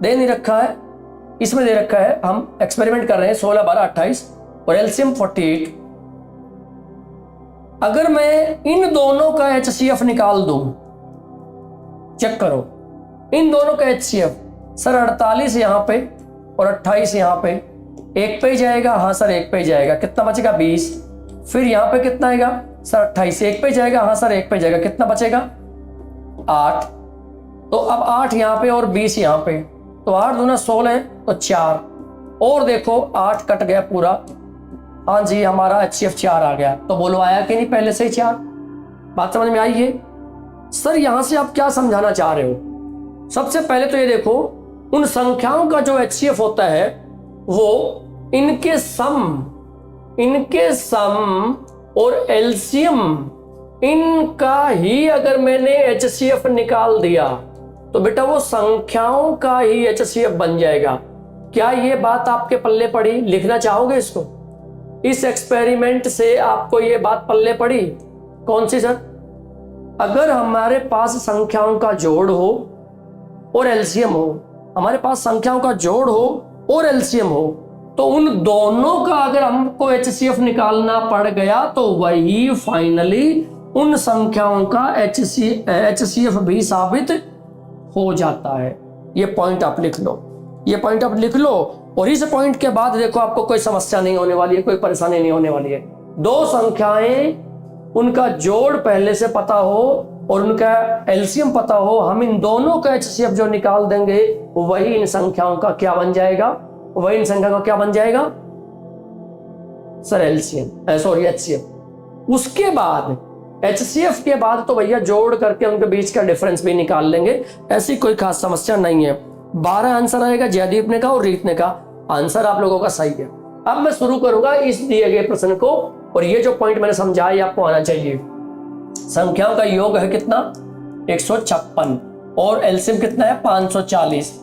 दे नहीं रखा है, इसमें दे रखा है, हम एक्सपेरिमेंट कर रहे हैं 16 12 28 और एलसीएम 48। अगर मैं इन दोनों का एचसीएफ निकाल दूं, चेक करो इन दोनों का एचसीएफ, सर 48 यहां पे और 28 यहां पे, एक पे ही जाएगा। हाँ सर एक पे ही जाएगा, कितना बचेगा 20। फिर यहां पे कितना आएगा सर 28, एक पे जाएगा। हाँ सर एक पे जाएगा, कितना बचेगा 8। तो अब 8 यहां पे और 20 यहां पे, तो 8 दूना 16 है तो 4, और देखो 8 कट गया पूरा। हाँ जी हमारा एचसीएफ 4 आ गया। तो बोलो आया कि नहीं पहले से ही 4? बात समझ में आई है? सर यहां से आप क्या समझाना चाह रहे हो? सबसे पहले तो ये देखो उन संख्याओं का जो एचसीएफ होता है वो इनके सम और एलसीएम इनका ही अगर मैंने एचसीएफ निकाल दिया तो बेटा वो संख्याओं का ही एचसीएफ बन जाएगा। क्या ये बात आपके पल्ले पड़ी? लिखना चाहोगे इसको? इस एक्सपेरिमेंट से आपको ये बात पल्ले पड़ी? कौन सी सर? अगर हमारे पास संख्याओं का जोड़ हो और एलसीएम हो, हमारे पास संख्याओं का जोड़ हो और एलसीएम हो, तो उन दोनों का अगर हमको एचसीएफ निकालना पड़ गया तो वही फाइनली उन संख्याओं का एचसीएफ भी साबित हो जाता है। ये पॉइंट आप लिख लो, ये पॉइंट आप लिख लो। और इस पॉइंट के बाद देखो आपको कोई समस्या नहीं होने वाली है, कोई परेशानी नहीं होने वाली है। दो संख्याएं उनका जोड़ पहले से पता हो और उनका एलसीएम पता हो, हम इन दोनों का एचसीएफ जो निकाल देंगे वही इन संख्याओं का क्या बन जाएगा? वही इन संख्या का क्या बन जाएगा सर? LCM, sorry HCF. उसके बाद एचसीएफ के बाद तो भैया जोड़ करके उनके बीच का डिफरेंस भी निकाल लेंगे, ऐसी कोई खास समस्या नहीं है। 12 आंसर आएगा जयदीप ने का और रीत ने का। आंसर आप लोगों का सही है। अब मैं शुरू करूंगा इस दिए गए प्रश्न को, और ये जो पॉइंट मैंने समझाया आपको आना चाहिए। संख्याओं का योग है कितना 156 और एलसीएम कितना है 540,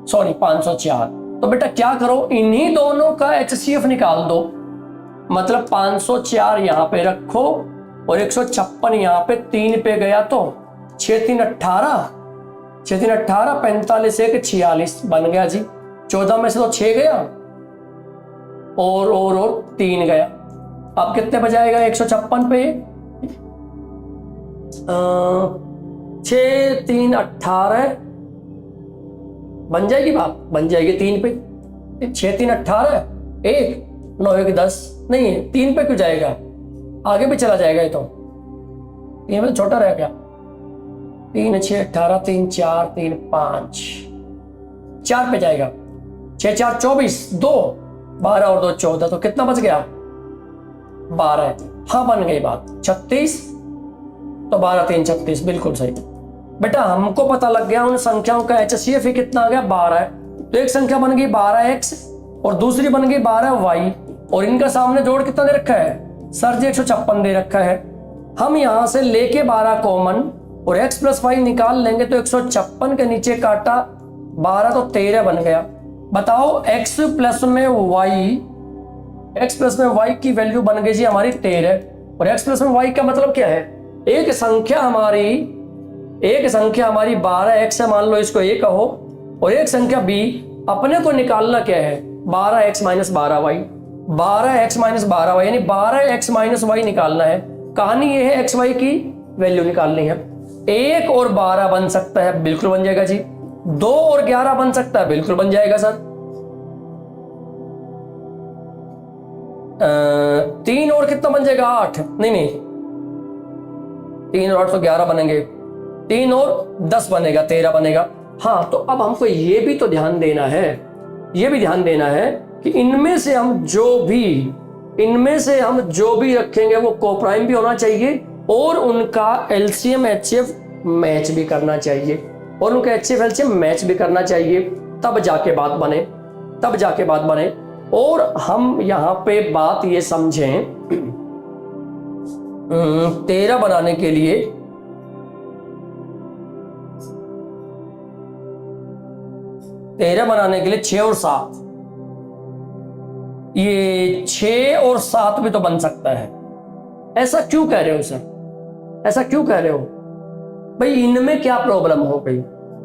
सॉरी 504। तो बेटा क्या करो, इन्हीं दोनों का एचसीएफ निकाल दो। मतलब 504 यहां पे रखो और 156 यहां पे, 3 पे गया तो 6 3 18, 6 3 18, 45 1 46 बन गया जी। 14 में से तो 6 गया और 3 गया। अब कितने बजाएगा 156 पे? 6 3 18 बन जाएगी बात, बन जाएगी 3 पे। 6 3 18, 1 9 1 10, नहीं है 3 पे क्यों जाएगा? आगे भी चला जाएगा ये तो। ये में छोटा रह गया। 3 6 18, 3 4 3 5, 4 पे जाएगा। 6 4 24, 2 12 और 2 14, तो कितना बच गया 12। हाँ बन गई बात 36, तो 12 3 36, बिल्कुल सही बेटा। हमको पता लग गया उन संख्याओं का एचसीएफ ही कितना आ गया 12 है। तो एक संख्या बन गई 12x और दूसरी बन गई 12y, और इनका सामने जोड़ कितना दे रखा है सर जी 156 दे रखा है। हम यहां से लेके 12 कॉमन और x प्लस y निकाल लेंगे तो 156 के नीचे काटा 12 तो 13 बन गया। बताओ x प्लस में y की वैल्यू बन गई जी हमारी 13, और x प्लस में y का मतलब क्या है? एक संख्या हमारी 12x है, मान लो इसको a कहो, और एक संख्या b। अपने को निकालना क्या है 12x minus 12y, 12x minus 12y यानी 12x माइनस y निकालना है। कहानी ये है x y की वैल्यू निकालनी है। 1 और 12 बन सकता है, बिल्कुल बन जाएगा जी। 2 और 11 बन सकता है, बिल्कुल बन जाएगा सर। 3 और कितना बन जाएगा 8, नहीं 3 और 8 तो 11 बनेंगे, 3 और 10 बनेगा 13 बनेगा। हाँ तो अब हमको ये भी तो ध्यान देना है, कि इनमें से हम जो भी रखेंगे वो कोप्राइम भी होना चाहिए और उनका एलसीएम एचसीएफ मैच भी करना चाहिए। और उनका HCF एलसीएम मैच भी करना चाहिए, तब जाके बात बने, तब जाके बात बने। और हम यहां पे बात ये समझें, 13 बनाने के लिए तेरह बनाने के लिए 6 और 7, ये 6 और 7 भी तो बन सकता है। ऐसा क्यों कह रहे हो सर, ऐसा क्यों कह रहे हो भाई? इनमें क्या प्रॉब्लम हो गई?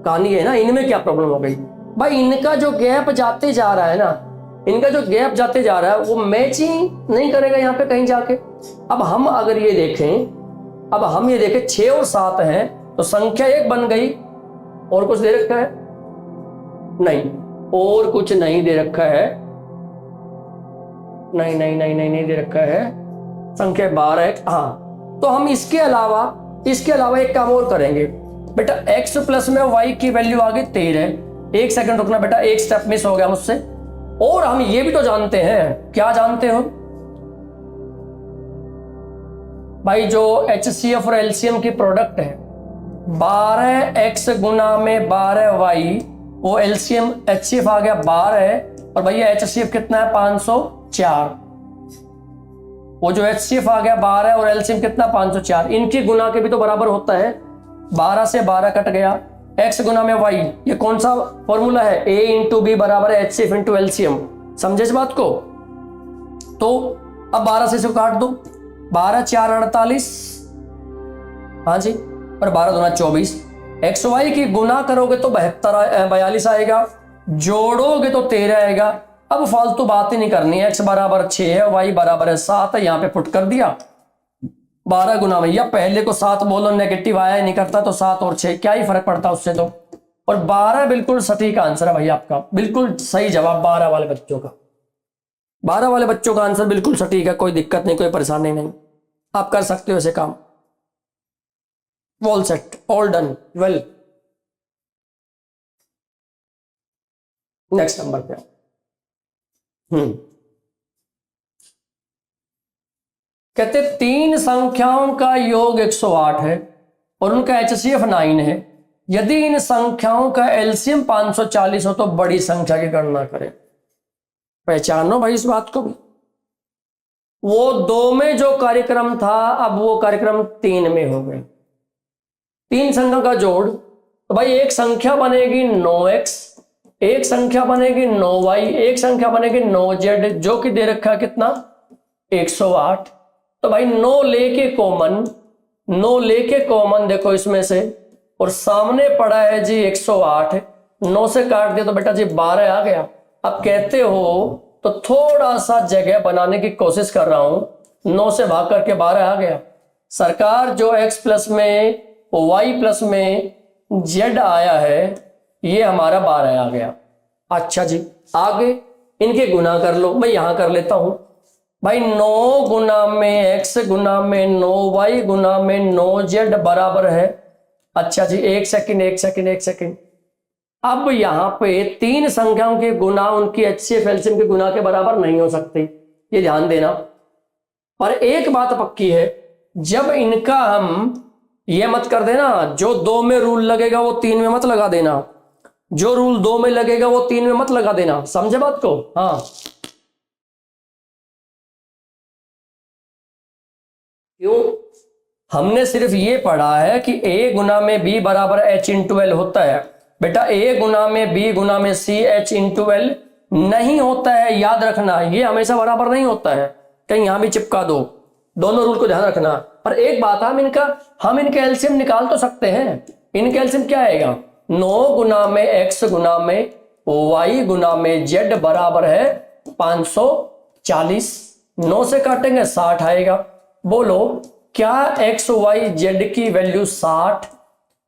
कहानी है ना, इनमें क्या प्रॉब्लम हो गई भाई? इनका जो गैप जाते जा रहा है ना, इनका जो गैप जाते जा रहा है वो मैच ही नहीं करेगा यहाँ पे कहीं जाके। अब हम अगर ये देखें, अब हम ये देखें 6 और 7 है तो संख्या 1 बन गई। और कुछ दे रखा है? नहीं, और कुछ नहीं दे रखा है। नहीं नहीं नहीं नहीं नहीं दे रखा है। संख्या 12 है। हाँ, तो हम इसके अलावा एक काम और करेंगे बेटा। x प्लस में y की वैल्यू आ गई 13। एक सेकंड रुकना बेटा, एक स्टेप मिस हो गया मुझसे। और हम ये भी तो जानते हैं, क्या जानते हो भाई? जो HCF और LCM की प्रोडक्ट है 12x गुना में 12y, वो LCM HCF आ गया 12 है, और भैया HCF कितना है? 504। वो जो HCF आ गया 12 और LCM कितना? 504। इनकी गुना के भी तो बराबर होता है। 12 से 12 कट गया। x गुना में y, ये कौन सा फॉर्मूला है? a इंटू बी बराबर है HCF इंटू LCM। समझे इस बात को? तो अब 12 से इसको काट दो। 12 4 48, हाँ जी, और 12 दूना 24। एक्स वाई की गुना करोगे तो 42 आएगा, जोड़ोगे तो 13 आएगा। अब फालतू बात ही नहीं करनी है। x बराबर 6 है, y बराबर है 7 है, यहाँ पे पुट कर दिया। 12 गुना में, या पहले को 7 बोलो, नेगेटिव आया ही नहीं करता तो 7 और 6 क्या ही फर्क पड़ता उससे तो। और 12 बिल्कुल सटीक आंसर है भाई आपका, बिल्कुल सही जवाब 12 वाले बच्चों का। 12 वाले बच्चों का आंसर बिल्कुल सटीक है, कोई दिक्कत नहीं, कोई परेशानी नहीं, आप कर सकते हो ऐसे काम। All set, all done, well. Next number पे कहते 3 संख्याओं का योग 108 है और उनका HCF 9 है। यदि इन संख्याओं का LCM 540 हो तो बड़ी संख्या की गणना करें। पहचानो भाई इस बात को। वो 2 में जो कार्यक्रम था, अब वो कार्यक्रम 3 में हो गए। 3 संख्या का जोड़, तो भाई एक संख्या बनेगी 9x, एक संख्या बनेगी 9y, एक संख्या बनेगी 9z, जो कि दे रखा है कितना? 108। तो भाई 9 लेके कॉमन देखो इसमें से, और सामने पड़ा है जी 108। 9 से काट दिया तो बेटा जी 12 आ गया। अब कहते हो तो थोड़ा सा जगह बनाने की कोशिश कर रहा हूं। 9 से भाग करके 12 आ गया। सरकार जो x प्लस में y प्लस में z आया है, ये हमारा 12 आ गया। अच्छा जी, आगे इनके गुना कर लो। मैं यहां कर लेता हूं भाई। 9 गुना में x गुना में 9y गुना में 9z बराबर है। अच्छा जी, एक सेकंड। अब यहां पे 3 संख्याओं के गुना उनकी HCF LCM के गुना के बराबर नहीं हो सकती, ये ध्यान देना। पर एक बात पक्की है, जब इनका हम ये मत कर देना, जो 2 में रूल लगेगा वो 3 में मत लगा देना, जो रूल 2 में लगेगा वो 3 में मत लगा देना। समझे बात को? हाँ, क्यों? हमने सिर्फ ये पढ़ा है कि a गुना में b बराबर h इंटू एल होता है। बेटा a गुना में b गुना में c h इंटू एल नहीं होता है, याद रखना। ये हमेशा बराबर नहीं होता है, कहीं यहां भी चिपका दो। दोनों रूल को ध्यान रखना। पर एक बात, हम इनके एलसीएम निकाल तो सकते हैं। इनके एलसीएम क्या आएगा? 9 गुना में x गुना में y गुना में z बराबर है 540। 9 से काटेंगे 60 आएगा। बोलो, क्या x y z की वैल्यू 60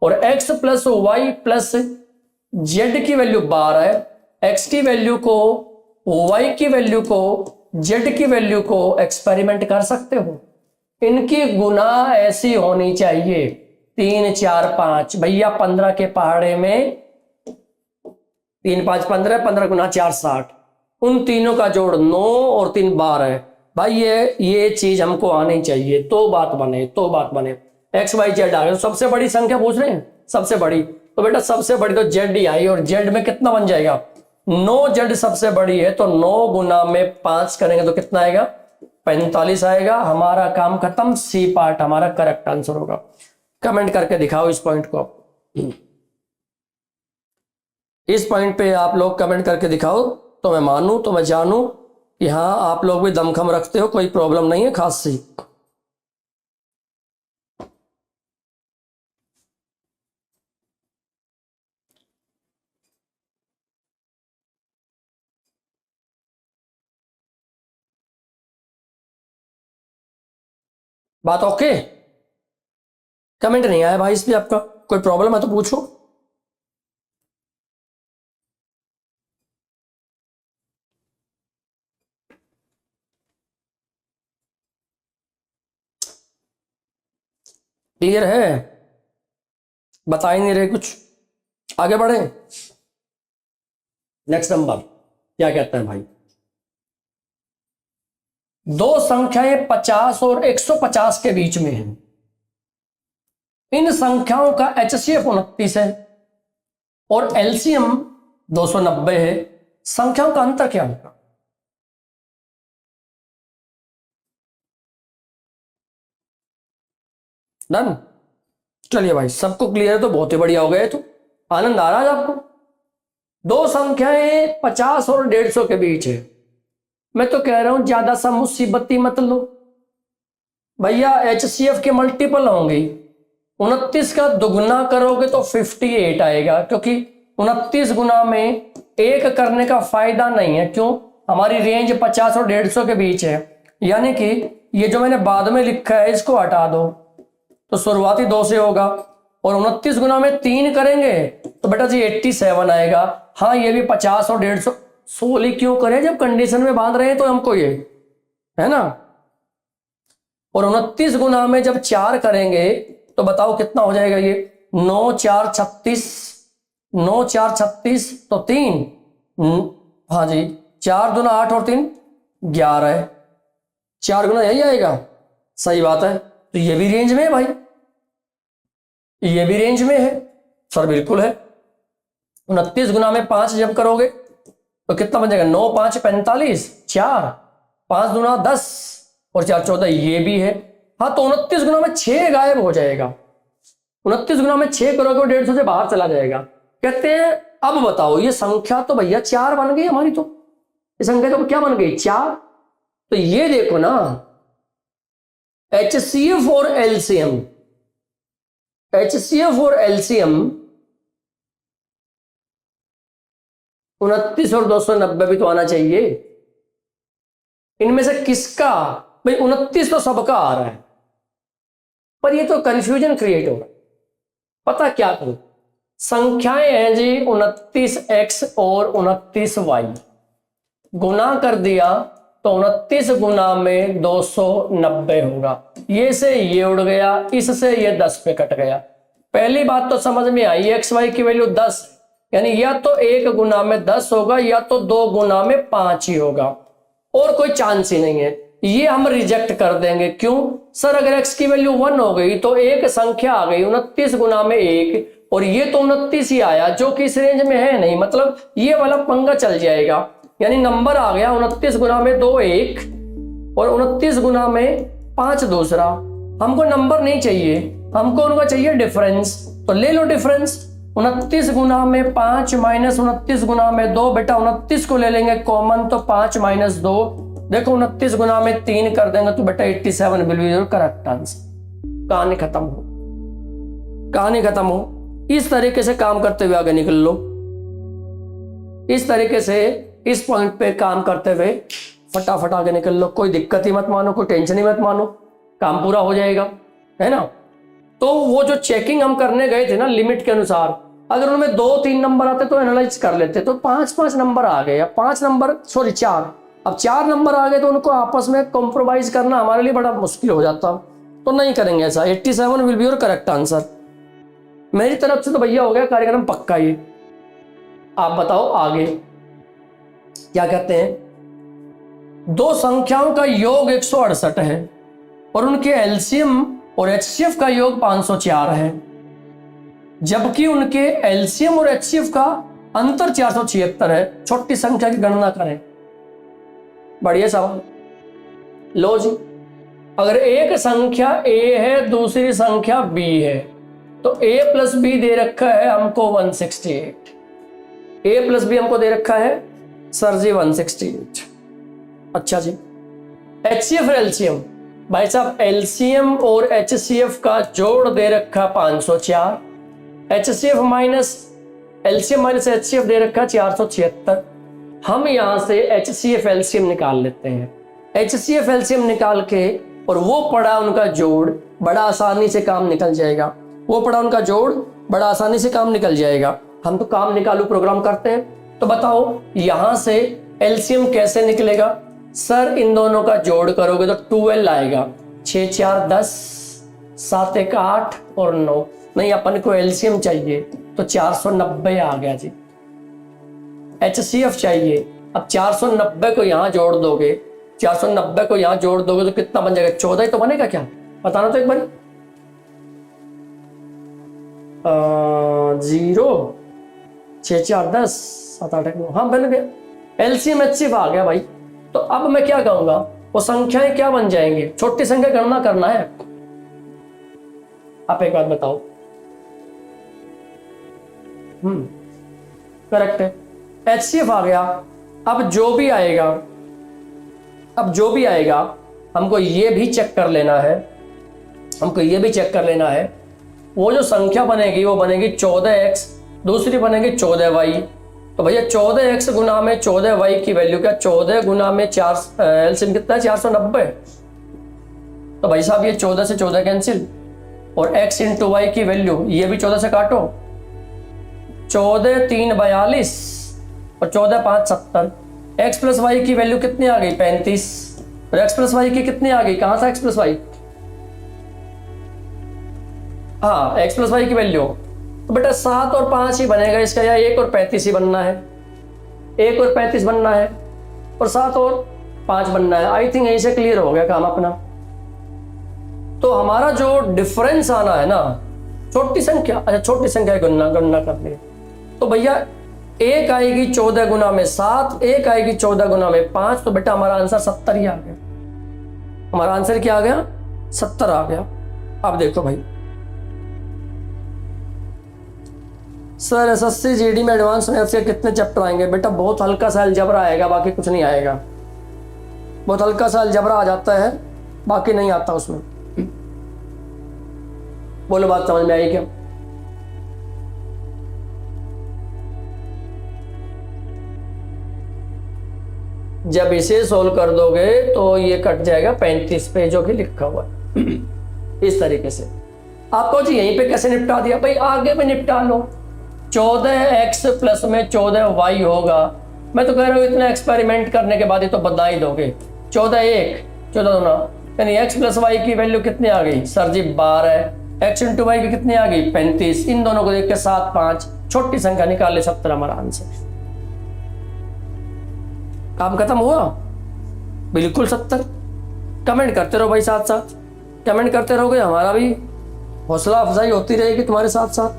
और x plus y plus z की वैल्यू 12 है? x की वैल्यू को, y की वैल्यू को, z की वैल्यू को एक्सपेरिमेंट कर सकते हो। इनकी गुना ऐसी होनी चाहिए 3 4 5। भैया 15 के पहाड़े में 3 5 15, 15 गुना 4 60। उन तीनों का जोड़ 9 और 3 12 है। भाई ये चीज हमको आनी चाहिए, तो बात बने। x y z आ गया। सबसे बड़ी संख्या पूछ रहे हैं, सबसे बड़ी। तो बेटा सबसे बड़ी तो जेड ही आई, और जेड में कितना बन जाएगा 9, जेड सबसे बड़ी है तो 9 गुना में 5 करेंगे तो कितना आएगा 45 आएगा। हमारा काम खत्म, सी पार्ट हमारा करेक्ट आंसर होगा। कमेंट करके दिखाओ इस पॉइंट को, इस पॉइंट पे आप लोग कमेंट करके दिखाओ तो मैं मानूं, तो मैं जानूं कि हाँ आप लोग भी दमखम रखते हो, कोई प्रॉब्लम नहीं है खास सी। बात ओके? कमेंट नहीं आया भाई इस पे आपका, कोई प्रॉब्लम है तो पूछो। क्लियर है? बता ही नहीं रहे कुछ, आगे बढ़े। नेक्स्ट नंबर क्या कहते हैं भाई, दो संख्याएं 50 और 150 के बीच में हैं। इन संख्याओं का एचसीएफ 29 है और एलसीएम 290 है। संख्याओं का अंतर क्या होगा? डन? चलिए भाई, सबको क्लियर है तो बहुत ही बढ़िया हो गए। तो आनंद आ रहा है आपको? दो संख्याएं 50 और 150 के बीच है। मैं तो कह रहा हूं ज्यादा सा मुसीबती मत लो भैया, एचसीएफ के मल्टीपल होंगे। 29 का दुगुना करोगे तो 58 आएगा, क्योंकि 29 गुना में एक करने का फायदा नहीं है। क्यों? हमारी रेंज 50 और 150 के बीच है, यानी कि ये जो मैंने बाद में लिखा है इसको हटा दो तो शुरुआती 2 से होगा, और 29 गुना में 3 करेंगे तो बेटा जी 87 आएगा। हाँ ये भी 50 और 150 सोली क्यों करें जब कंडीशन में बांध रहे हैं तो हमको ये है ना। और 29 गुना में जब 4 करेंगे तो बताओ कितना हो जाएगा ये 9 4 36, 9 4 36 तो 3, हाँ जी 4 दूना 8 और 3 11 है, 4 गुना यही आएगा। सही बात है, तो ये भी रेंज में है भाई, ये भी रेंज में है सर, बिल्कुल है। 29 गुना में 5 जब करोगे तो कितना बन जाएगा 9 5 45, 4 5 दूना 10 और 4 14, ये भी है। हाँ तो 29 गुना में 6 गायब हो जाएगा, 29 गुना में 6 करोगे 150 से बाहर चला जाएगा। कहते हैं अब बताओ ये संख्या तो भैया 4 बन गई हमारी, तो ये संख्या तो क्या बन गई 4। तो ये देखो ना एचसीएफ और एलसीएम, एचसीएफ और एलसीएम 29 और 290 भी तो आना चाहिए। इनमें से किसका भाई 29 तो सबका आ रहा है, पर ये तो कंफ्यूजन क्रिएट हो रहा है। पता क्या करूं, संख्याएं हैं जी 29x और 29y, गुना कर दिया तो 29 गुना में 290 होगा। ये से ये उड़ गया, इससे ये 10 पे कट गया। पहली बात तो समझ में आई, एक्स वाई की वैल्यू 10, यानी या तो 1 गुना में 10 होगा या तो 2 गुना में 5 ही होगा, और कोई चांस ही नहीं है। ये हम रिजेक्ट कर देंगे। क्यों सर? अगर x की वैल्यू 1 हो गई तो एक संख्या आ गई 29 गुना में 1, और ये तो 29 ही आया जो कि इस रेंज में है नहीं, मतलब ये वाला पंगा चल जाएगा। यानी नंबर आ गया 29 गुना में 2 1 और 29 गुना में 5 दूसरा। हमको नंबर नहीं चाहिए, हमको उनका चाहिए डिफरेंस। तो ले लो डिफरेंस, 29 गुना में 5 माइनस 29 गुना में 2। बेटा 29 को ले लेंगे कॉमन तो 5 माइनस 2, देखो 29 गुना में 3 कर देंगे तो बेटा 87 will be your correct answer. कहानी खत्म हो, कहानी खत्म हो। इस तरीके से काम करते हुए आगे निकल लो, इस तरीके से इस पॉइंट पे काम करते हुए फटाफट आगे निकल लो। कोई दिक्कत ही मत मानो, कोई टेंशन ही मत मानो, काम पूरा हो जाएगा, है ना। तो वो जो चेकिंग हम करने गए थे ना लिमिट के अनुसार, अगर उनमें 2-3 नंबर आते तो एनालाइज कर लेते, तो 5-5 नंबर आ गए, 5 नंबर सॉरी 4, अब 4 नंबर आ गए तो उनको आपस में कॉम्प्रोमाइज करना हमारे लिए बड़ा मुश्किल हो जाता, तो नहीं करेंगे ऐसा। 87 will be your correct answer. मेरी तरफ से तो भैया हो गया कार्यक्रम पक्का। ये आप बताओ आगे क्या कहते हैं। दो संख्याओं का योग 168 है और उनके एलसीएम और एचसीएफ का योग 504 है। जबकि उनके एलसीएम और एचसीएफ का अंतर 476 है। छोटी संख्या की गणना करें। बढ़िया सवाल। लो जी, अगर एक संख्या ए है दूसरी संख्या बी है तो a प्लस बी दे रखा है हमको 168। a प्लस बी हमको दे रखा है सर जी 168। अच्छा जी, एचसीएफ और एलसीएम, भाई साहब एलसीएम और एचसीएफ का जोड़ दे रखा 504, HCF minus LCM minus HCF दे रखा 476। हम यहां से एचसीएफ एलसीएम निकाल लेते हैं। एचसीएफ एलसीएम निकाल के और वो पड़ा उनका जोड़, बड़ा आसानी से काम निकल जाएगा। वो पड़ा उनका जोड़, बड़ा आसानी से काम निकल जाएगा। हम तो काम निकालू प्रोग्राम करते हैं। तो बताओ यहां से एलसीएम कैसे निकलेगा? सर इन दोनों का जोड़ करोगे तो 12 आएगा। 6 4 10, 7 1 8 और 9। नहीं, अपन को एलसीएम चाहिए तो 490 आ गया जी। एचसीएफ चाहिए, अब 490 को यहां जोड़ दोगे, 490 को यहां जोड़ दोगे तो कितना बन जाएगा? 14 ही तो बनेगा क्या? बताना तो एक बार। 0 6 4 10 7 8 9, हाँ बन गया। एलसीएम एचसीएफ आ गया भाई। तो अब मैं क्या कहूंगा, वो संख्याएं क्या बन जाएंगी? छोटी संख्या गणना करना है। आप एक बात बताओ। करेक्ट है, एचसीएफ आ गया। अब जो भी आएगा हमको ये भी चेक कर लेना है। वो जो संख्या बनेगी वो बनेगी 14x, दूसरी बनेगी 14y। तो भैया 14x गुना में 14y की वैल्यू क्या? 14 गुना में 4 एलसीएम कितना है? 490। तो भाई साहब ये 14 से 14 कैंसिल, और x इंटू वाई की वैल्यू ये भी 14 से काटो। 14 3 42 और 14 5 70। x प्लस वाई की वैल्यू कितनी आ गई? 35। और x प्लस वाई की कितनी आ गई? कहां था x प्लस वाई? हाँ, x प्लस वाई की वैल्यू तो बेटा 7 और 5 ही बनेगा इसका, या 1 और 35 ही बनना है। 1 और 35 बनना है और 7 और 5 बनना है। आई थिंक यहीं से क्लियर हो गया काम अपना। तो हमारा जो डिफरेंस आना है ना, छोटी संख्या, अच्छा छोटी संख्या की गणना करनी है तो भैया एक आएगी 14 गुना में 7, एक आएगी 14 गुना में 5। तो बेटा हमारा आंसर 70 ही आ गया। हमारा आंसर क्या आ गया? 70 आ गया। अब देखो भाई, सर एसएससी जीडी में एडवांस मैथ्स के कितने चैप्टर आएंगे? बेटा बहुत हल्का सा अलजबरा आएगा, बाकी कुछ नहीं आएगा। बहुत हल्का सा अलजबरा आ जाता है, बाकी नहीं आता उसमें। बोलो बात समझ में आई क्या? जब इसे सोल्व कर दोगे तो ये कट जाएगा 35 पे जो कि लिखा हुआ है। इस तरीके से आपको जी यहीं पे कैसे निपटा दिया भाई, आगे में निपटा लो। 14x प्लस में 14y होगा। मैं तो कह रहा हूँ इतना एक्सपेरिमेंट करने के बाद ही तो बदला ही दोगे। 14 1 14 2, यानी x प्लस वाई की वैल्यू कितनी आ गई? सर जी 12। x इंटू वाई की कितनी आ गई? 35। इन दोनों को देख के 7 5, छोटी संख्या निकाले 70 हमारा आंसर। काम खत्म हुआ? बिल्कुल 70। कमेंट करते रहो भाई, साथ साथ कमेंट करते रहोगे, हमारा भी हौसला अफजाई होती रहेगी तुम्हारे साथ साथ।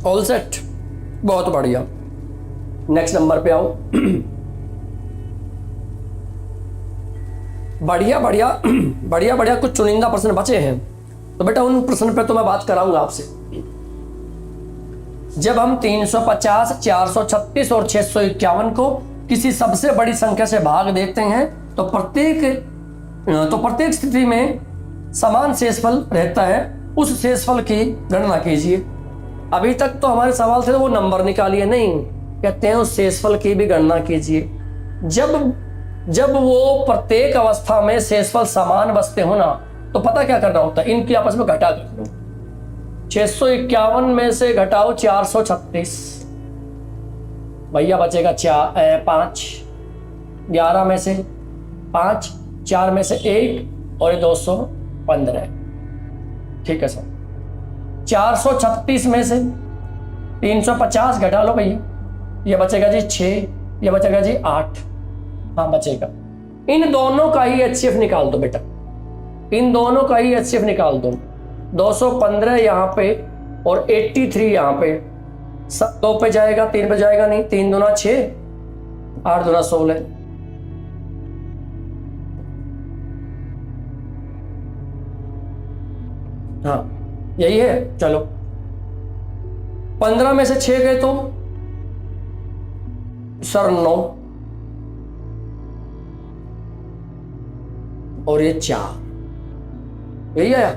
ऑल सेट, बहुत बढ़िया। नेक्स्ट नंबर पे आओ। बढ़िया बढ़िया बढ़िया बढ़िया, कुछ चुनिंदा प्रश्न बचे हैं तो बेटा उन प्रश्न पे तो मैं बात कराऊंगा आपसे। जब हम 350, 436 और 651 को किसी सबसे बड़ी संख्या से भाग देते हैं तो प्रत्येक स्थिति में समान शेषफल रहता है। उस शेषफल की गणना कीजिए। अभी तक तो हमारे सवाल थे वो नंबर निकालिए, नहीं कहते हैं उस शेषफल की भी गणना कीजिए। जब वो प्रत्येक अवस्था में शेषफल समान बचते हो ना तो पता क्या करना होता है, इनकी आपस में घटा कर लो। 651 में से घटाओ 436, भैया बचेगा 5। 11 में से 5, 4 में से 1 और 215। ठीक है सर। 436 में से 350 घटा लो भैया, ये बचेगा जी 6। ये बचेगा जी 8, हाँ बचेगा। इन दोनों का ही HCF निकाल दो बेटा, इन दोनों का ही HCF निकाल दो। 215 यहाँ पे और 83 यहाँ पे, 2 पे जाएगा, 3 पे जाएगा नहीं, 3 दूना 6, 8 दूना 16। हाँ यही है। चलो 15 में से 6 गए तो सर 9 और ये 4, यही आया।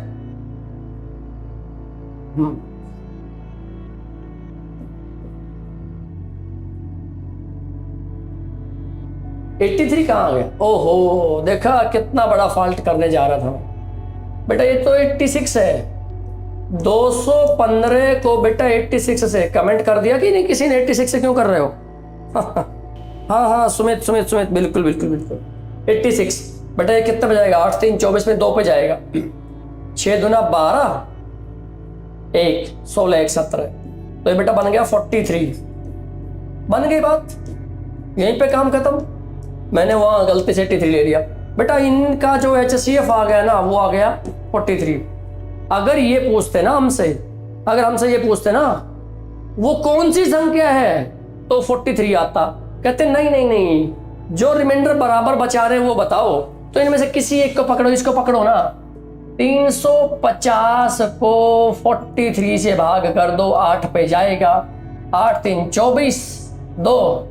83 कहाँ आ गया? ओहो, देखा कितना बड़ा फॉल्ट करने जा रहा था बेटा। ये तो 86 है। 215 को बेटा 86 से कमेंट कर दिया कि नहीं किसी ने? 86 से क्यों कर रहे हो? हाँ हाँ सुमित सुमित सुमित, बिल्कुल बिल्कुल बिल्कुल 86 बेटा। ये कितना बजाएगा? 8 3 24 में 2 पे जाएगा, 6 दूना 12, 1 16 1 17, तो ये बेटा बन गया 43। बन गई बात, यहीं पे काम खत्म। मैंने वहां गलती से 83 ले लिया बेटा। इनका जो HCF आ गया ना वो आ गया 43। अगर ये पूछते ना हमसे, अगर हमसे ये पूछते ना वो कौन सी संख्या है, तो 43 आता। कहते नहीं नहीं नहीं, जो रिमाइंडर बराबर बचा रहे हैं वो बताओ। तो इनमें से किसी एक को पकड़ो, इसको पकड़ो ना। 350 को 43 से भाग कर दो, 8 पे जाएगा, 8 3 24, 2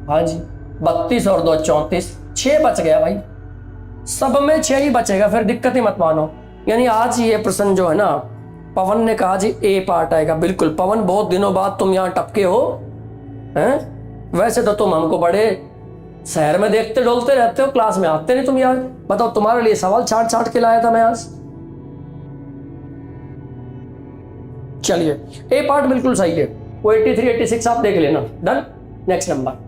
हाँ जी 32 और 2 34, 6 बच गया भाई। सब में 6 ही बचेगा, फिर दिक्कत ही मत मानो। यानी आज ये प्रश्न जो है ना, पवन ने कहा जी A पार्ट आएगा। बिल्कुल पवन, बहुत दिनों बाद तुम यहाँ टपके हो हैं। वैसे तो तुम हमको बड़े शहर में देखते डोलते रहते हो, क्लास में आते नहीं तुम यार। बताओ, तुम्हारे लिए सवाल छाट छाट के लाया था मैं आज। चलिए A पार्ट बिल्कुल सही है, वो 83 86 आप देख लेना। Done. Next number,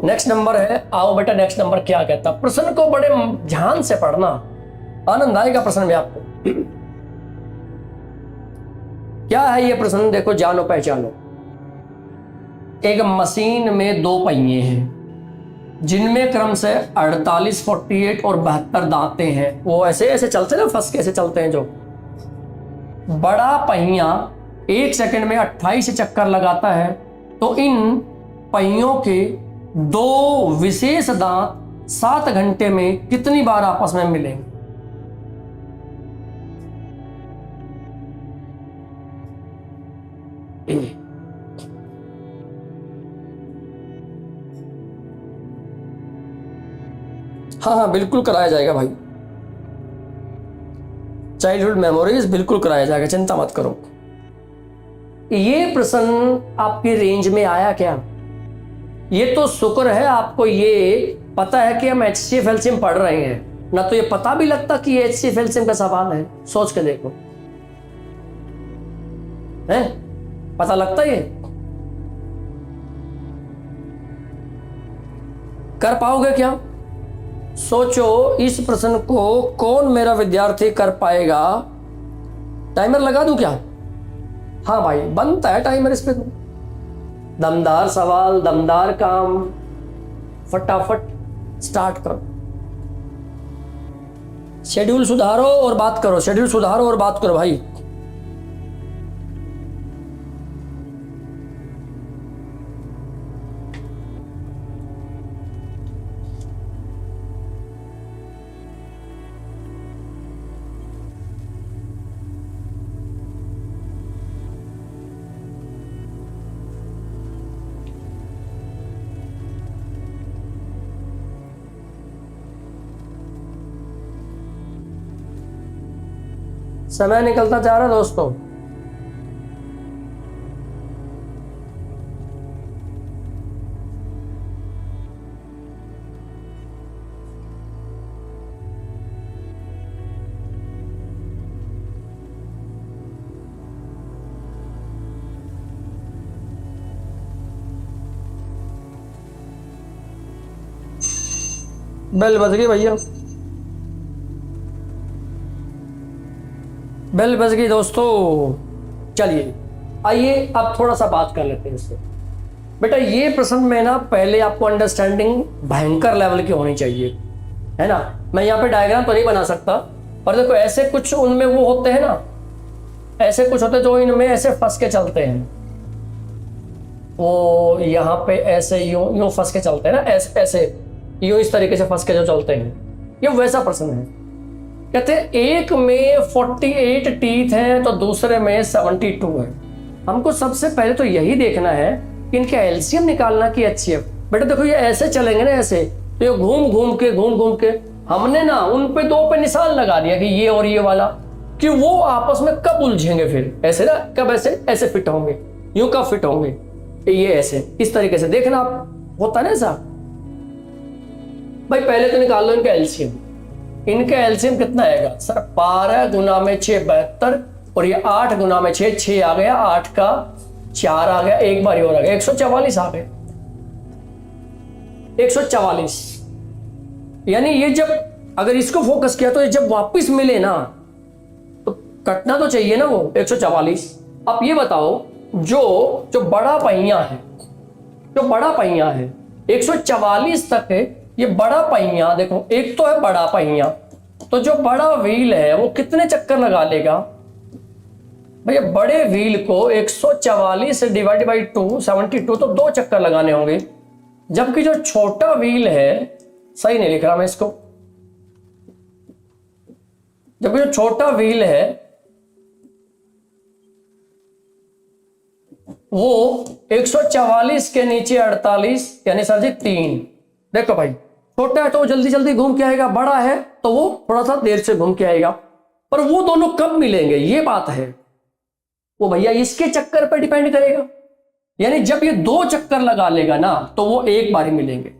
next number है, आओ बेटा नेक्स्ट नंबर क्या कहता। प्रश्न को बड़े ध्यान से पढ़ना, आनंद आएगा प्रश्न में आपको। क्या है ये प्रश्न? देखो, जानो पहचानो। एक मशीन में 2 पहिए हैं जिनमें क्रम से 48 48 और 72 दांतें हैं। वो ऐसे ऐसे चलते ना, फंस के ऐसे चलते हैं। जो बड़ा पहिया 1 सेकंड में 28 चक्कर लगाता है, तो इन पहियों के 2 विशेष दांत 7 घंटे में कितनी बार आपस में मिलेंगे? हाँ हाँ बिल्कुल कराया जाएगा भाई, चाइल्डहुड मेमोरीज बिल्कुल कराया जाएगा, चिंता मत करो। ये प्रश्न आपकी रेंज में आया क्या? ये तो शुक्र है आपको ये पता है कि हम HCF एलसीएम पढ़ रहे हैं, ना तो ये पता भी लगता कि ये HCF एलसीएम का सवाल है। सोच के देखो, है पता लगता ये? कर पाओगे क्या? सोचो, इस प्रश्न को कौन मेरा विद्यार्थी कर पाएगा? टाइमर लगा दूं क्या? हाँ भाई, बनता है टाइमर इस पे तो। दमदार सवाल, दमदार काम, फटाफट स्टार्ट करो। शेड्यूल सुधारो और बात करो, शेड्यूल सुधारो और बात करो भाई। समय निकलता जा रहा है दोस्तों। बेल बज गई भैया, बेल बज गई दोस्तों। चलिए आइए अब थोड़ा सा बात कर लेते हैं इससे। बेटा ये प्रश्न में ना पहले आपको अंडरस्टैंडिंग भयंकर लेवल की होनी चाहिए, है ना। मैं यहाँ पे डायग्राम तो नहीं बना सकता, पर देखो ऐसे कुछ उनमें वो होते हैं ना, ऐसे कुछ होते हैं जो इनमें ऐसे फंस के चलते हैं, वो यहाँ पे ऐसे यूं यूं फंस के चलते हैं ना, ऐसे ऐसे यूं इस तरीके से फंस के जो चलते हैं, ये वैसा प्रश्न है। कहते हैं एक में 48 टीथ हैं तो दूसरे में 72 है। हमको सबसे पहले तो यही देखना है कि इनका एलसीएम निकालना कि एचसीएफ। बेटा देखो ये ऐसे चलेंगे ना, ऐसे तो ये घूम घूम के हमने ना उन पे दो पे निशान लगा दिया कि ये और ये वाला, कि वो आपस में कब उलझेंगे, फिर ऐसे ना कब ऐसे फिट होंगे, यूं कब फिट होंगे, ये ऐसे इस तरीके से देखना आप, होता है ना ऐसा। भाई पहले तो निकाल लो इनका एलसीएम। इनका एलसीएम कितना आएगा सर? 12 गुना में 6 72, और ये 8 गुना में 6 6 आ गया, 8 का 4 आ गया, एक बार और आ गया, 144 आ गए, 144। यानी ये जब अगर इसको फोकस किया तो ये जब वापस मिले ना तो कटना तो चाहिए ना वो 144। अब ये बताओ जो बड़ा पहिया है, जो बड़ा पहिया है 144 तक है, ये बड़ा पहिया देखो, एक तो है बड़ा पहिया, तो जो बड़ा व्हील है वो कितने चक्कर लगा लेगा भैया? बड़े व्हील को 144 से डिवाइड बाई 2 72, तो 2 चक्कर लगाने होंगे। जबकि जो छोटा व्हील है, सही नहीं लिख रहा मैं इसको, जबकि जो छोटा व्हील है वो 144 के नीचे 48, यानी सर जी 3। देखो भाई छोटा है तो वो जल्दी जल्दी घूम के आएगा, बड़ा है तो वो थोड़ा सा देर से घूम के आएगा। पर वो दोनों कब मिलेंगे ये बात है, वो भैया इसके चक्कर पर डिपेंड करेगा। यानी जब ये 2 चक्कर लगा लेगा ना तो वो एक बारी मिलेंगे,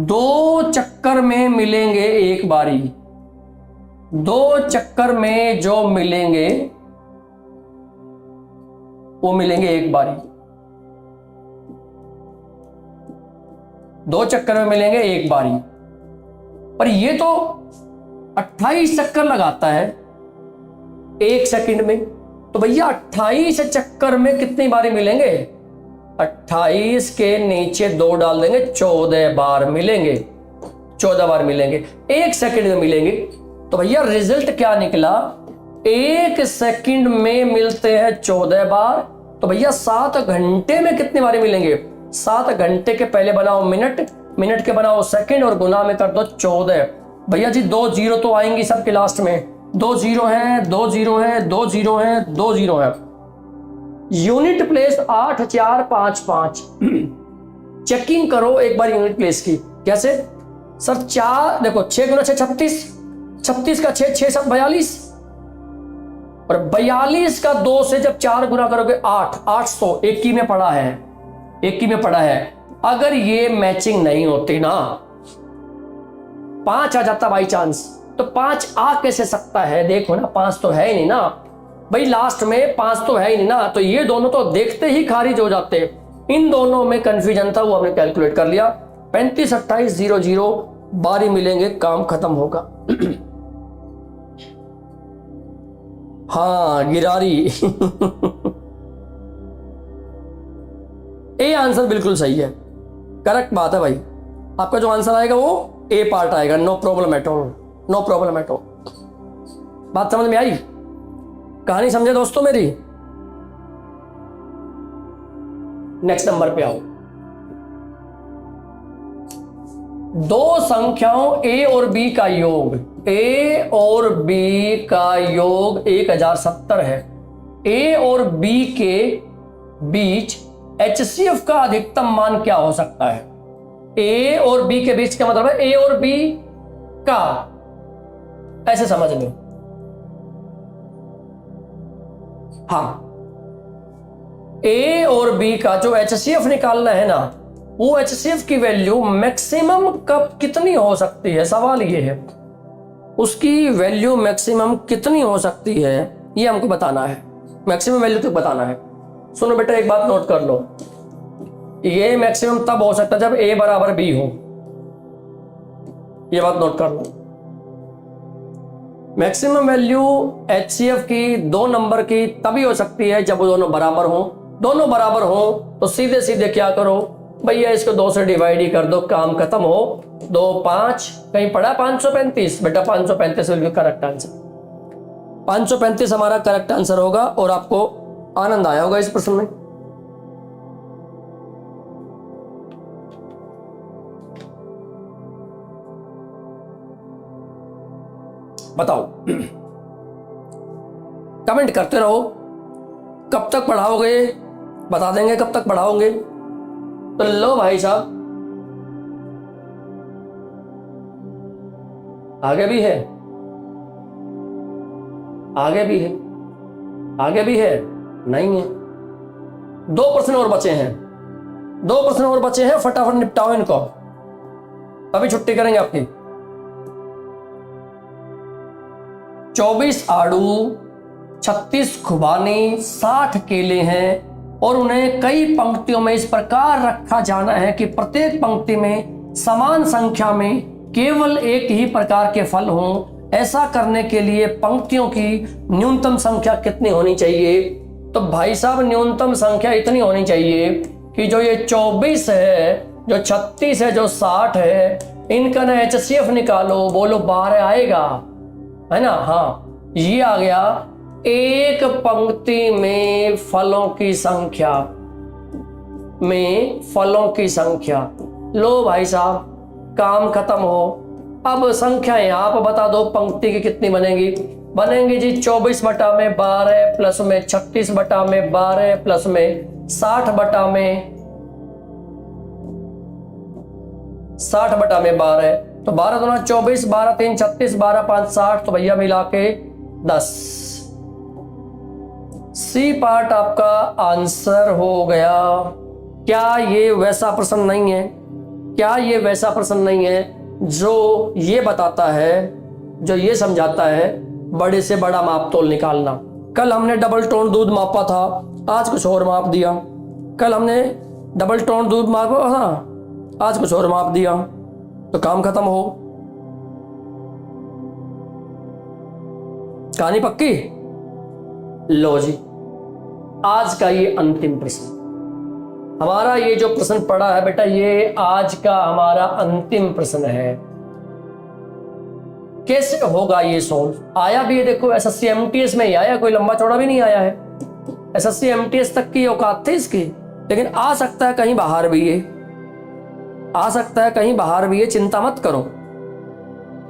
2 चक्कर में मिलेंगे एक बारी, 2 चक्कर में जो मिलेंगे वो मिलेंगे एक बारी, 2 चक्कर में मिलेंगे एक बारी। पर ये तो 28 चक्कर लगाता है 1 सेकंड में, तो भैया 28 चक्कर में कितनी बारी मिलेंगे? 28 के नीचे 2 डाल देंगे, 14 बार मिलेंगे, 14 बार मिलेंगे, 1 सेकंड में मिलेंगे। तो भैया रिजल्ट क्या निकला? 1 सेकंड में मिलते हैं 14 बार, तो भैया 7 घंटे में कितनी बारी मिलेंगे? 7 घंटे के पहले बनाओ मिनट, मिनट के बनाओ सेकंड, और गुना में कर दो 14। भैया जी 2 जीरो तो आएंगी सबके लास्ट में, 2 जीरो है, 2 जीरो है, 2 जीरो है, 2 जीरो है। Unit place 8 4 5 5। चेकिंग करो एक बार यूनिट प्लेस की। कैसे सर? 4 देखो, 6 गुना 6 36, 36 का 6 6 7 42, और 42 का 2 से जब 4 गुना करोगे 8 800। एक की में पड़ा है, एक की में पड़ा है। अगर ये मैचिंग नहीं होती ना, 5 आ जाता बाई चांस, तो 5 आ कैसे सकता है? देखो ना 5 तो है ही नहीं ना भाई, लास्ट में 5 तो है ही नहीं ना, तो ये दोनों तो देखते ही खारिज हो जाते। इन दोनों में कंफ्यूजन था, वो हमने कैलकुलेट कर लिया। 35 28 0 0 बारी मिलेंगे, काम खत्म होगा। हाँ गिरारी। ए आंसर बिल्कुल सही है, करेक्ट बात है भाई। आपका जो आंसर आएगा वो ए पार्ट आएगा, no problem at all, no problem at all. बात समझ में आई? कहानी समझे दोस्तों मेरी? नेक्स्ट नंबर पे आओ। 2 संख्याओं a और b का योग, a और b का योग 1070 है। a और b के बीच HCF का अधिकतम मान क्या हो सकता है? a और b के बीच का मतलब है a और b का, ऐसे समझ लो। हाँ, a और b का जो HCF निकालना है ना, वो HCF की वैल्यू मैक्सिमम कब कितनी हो सकती है? सवाल ये है, उसकी वैल्यू मैक्सिमम कितनी हो सकती है ये हमको बताना है, मैक्सिमम वैल्यू तक बताना है। सुनो बेटा एक बात नोट कर लो, ये मैक्सिमम तब हो सकता है जब a बराबर b हो, ये बात नोट कर लो। मैक्सिमम वैल्यू HCF की 2 नंबर की तभी हो सकती है जब वो दोनों बराबर हो, दोनों बराबर हो तो सीधे सीधे क्या करो भैया, इसको 2 से डिवाइड ही कर दो, काम खत्म हो। 2 5 कहीं पड़ा 535, बेटा 535 विल बी करेक्ट आंसर। 535 हमारा करेक्ट आंसर होगा। और आपको आनंद आया होगा इस प्रश्न में। बताओ, कमेंट करते रहो। कब तक पढ़ाओगे बता देंगे, कब तक पढ़ाओगे। तो लो भाई साहब, आगे भी है, आगे भी है, आगे भी है, नहीं है। 2 प्रश्न और बचे हैं, 2 प्रश्न और बचे हैं, फटाफट निपटाओ इनको, अभी छुट्टी करेंगे आपकी। 24 आड़ू, 36 खुबानी, 60 केले हैं और उन्हें कई पंक्तियों में इस प्रकार रखा जाना है कि प्रत्येक पंक्ति में समान संख्या में केवल एक ही प्रकार के फल हों। ऐसा करने के लिए पंक्तियों की न्यूनतम संख्या कितनी होनी चाहिए? तो भाई साहब, न्यूनतम संख्या इतनी होनी चाहिए कि जो ये 24 है, जो 36 है, जो 60 है, इनका ना HCF निकालो, बोलो 12 आएगा, है ना। हाँ, ये आ गया। एक पंक्ति में फलों की संख्या, में फलों की संख्या। लो भाई साहब, काम खत्म हो। अब संख्याएं आप बता दो, पंक्ति की कितनी बनेगी? बनेंगी जी 24 बटा में 12 प्लस में 36 बटा में 12 प्लस में 60 बटा में 12। तो 12 दूना 24, 12 3 36, 12 5 60, तो भैया मिला के 10। सी पार्ट आपका आंसर हो गया। क्या ये वैसा प्रश्न नहीं है? क्या ये वैसा प्रश्न नहीं है जो ये बताता है, जो ये समझाता है बड़े से बड़ा माप तोल निकालना? कल हमने डबल टोन दूध मापा था, आज कुछ और माप दिया। कल हमने डबल टोन दूध मापा था, आज कुछ और माप दिया, तो काम खत्म हो। कहानी पक्की? लो जी, आज का ये अंतिम प्रश्न हमारा, ये जो प्रश्न पड़ा है बेटा, ये आज का हमारा अंतिम प्रश्न है। कैसे होगा ये सॉल्व? आया भी है, देखो SSC MTS में ही आया, कोई लंबा चौड़ा भी नहीं आया है। SSC MTS तक की औकात थी इसकी, लेकिन आ सकता है कहीं बाहर भी है, आ सकता है कहीं बाहर भी है, चिंता मत करो,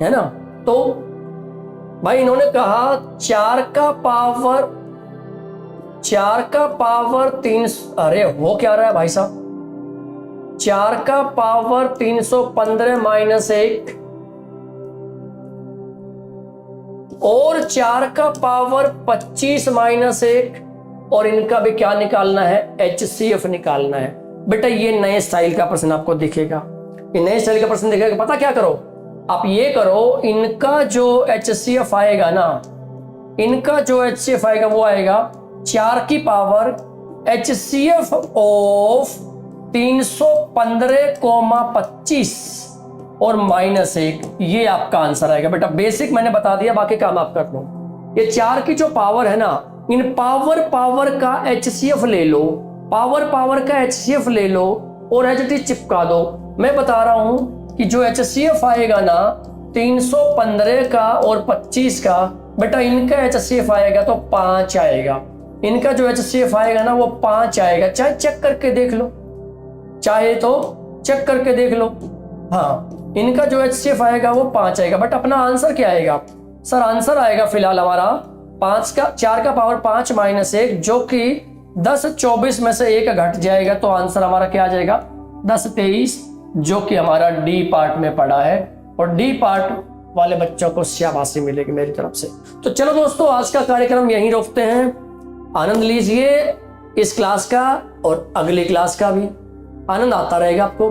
है ना। तो भाई इन्होंने कहा 4 का पावर 3, अरे हो क्या रहा है भाई साहब, 4 का पावर 315 माइनस 1 और 4 का पावर 25 माइनस 1, और इनका भी क्या निकालना है? HCF निकालना है। बेटा ये नए स्टाइल का प्रश्न आपको दिखेगा, ये नए स्टाइल का प्रश्न दिखेगा। पता क्या करो आप, ये करो, इनका जो HCF आएगा ना, इनका जो HCF आएगा वो आएगा 4 की पावर HCF ऑफ 315,25 और माइनस 1, ये आपका आंसर आएगा। बेटा बेसिक मैंने बता दिया, बाकी काम आप कर लो। ये 4 की जो पावर है ना, इन पावर का HCF ले लो, पावर का HCF ले लो और HT चिपका दो। मैं बता रहा हूं कि जो HCF आएगा ना 315 का और 25 का, बेटा इनका HCF आएगा तो 5 आएगा, इनका जो HCF आएगा ना वो 5 आएगा। चाहे चेक करके देख लो, चाहे तो चेक करके देख लो। हाँ, इनका जो HCF आएगा वो 5 आएगा। बट अपना आंसर क्या आएगा? सर आंसर आएगा फिलहाल हमारा 4 का पावर 5 माइनस 1, जो कि 10 24 में से 1 घट जाएगा, तो आंसर हमारा क्या आ जाएगा? 10 23, जो कि हमारा डी पार्ट में पड़ा है। और डी पार्ट वाले बच्चों को शाबाशी मिलेगी मेरी तरफ से। तो चलो दोस्तों, आज का कार्यक्रम यहीं रोकते हैं। आनंद लीजिए इस क्लास का और अगली क्लास का भी, आनंद आता रहेगा आपको।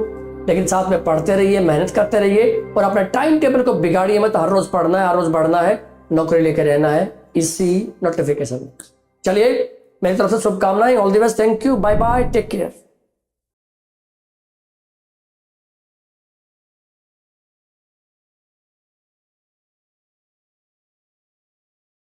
लेकिन साथ में पढ़ते रहिए, मेहनत करते रहिए और अपने टाइम टेबल को बिगाड़िए मत। हर रोज पढ़ना है, हर रोज बढ़ना है, नौकरी लेकर रहना है इसी नोटिफिकेशन में। चलिए, मेरी तरफ से शुभकामनाएं। All the best, thank you, bye bye, take care.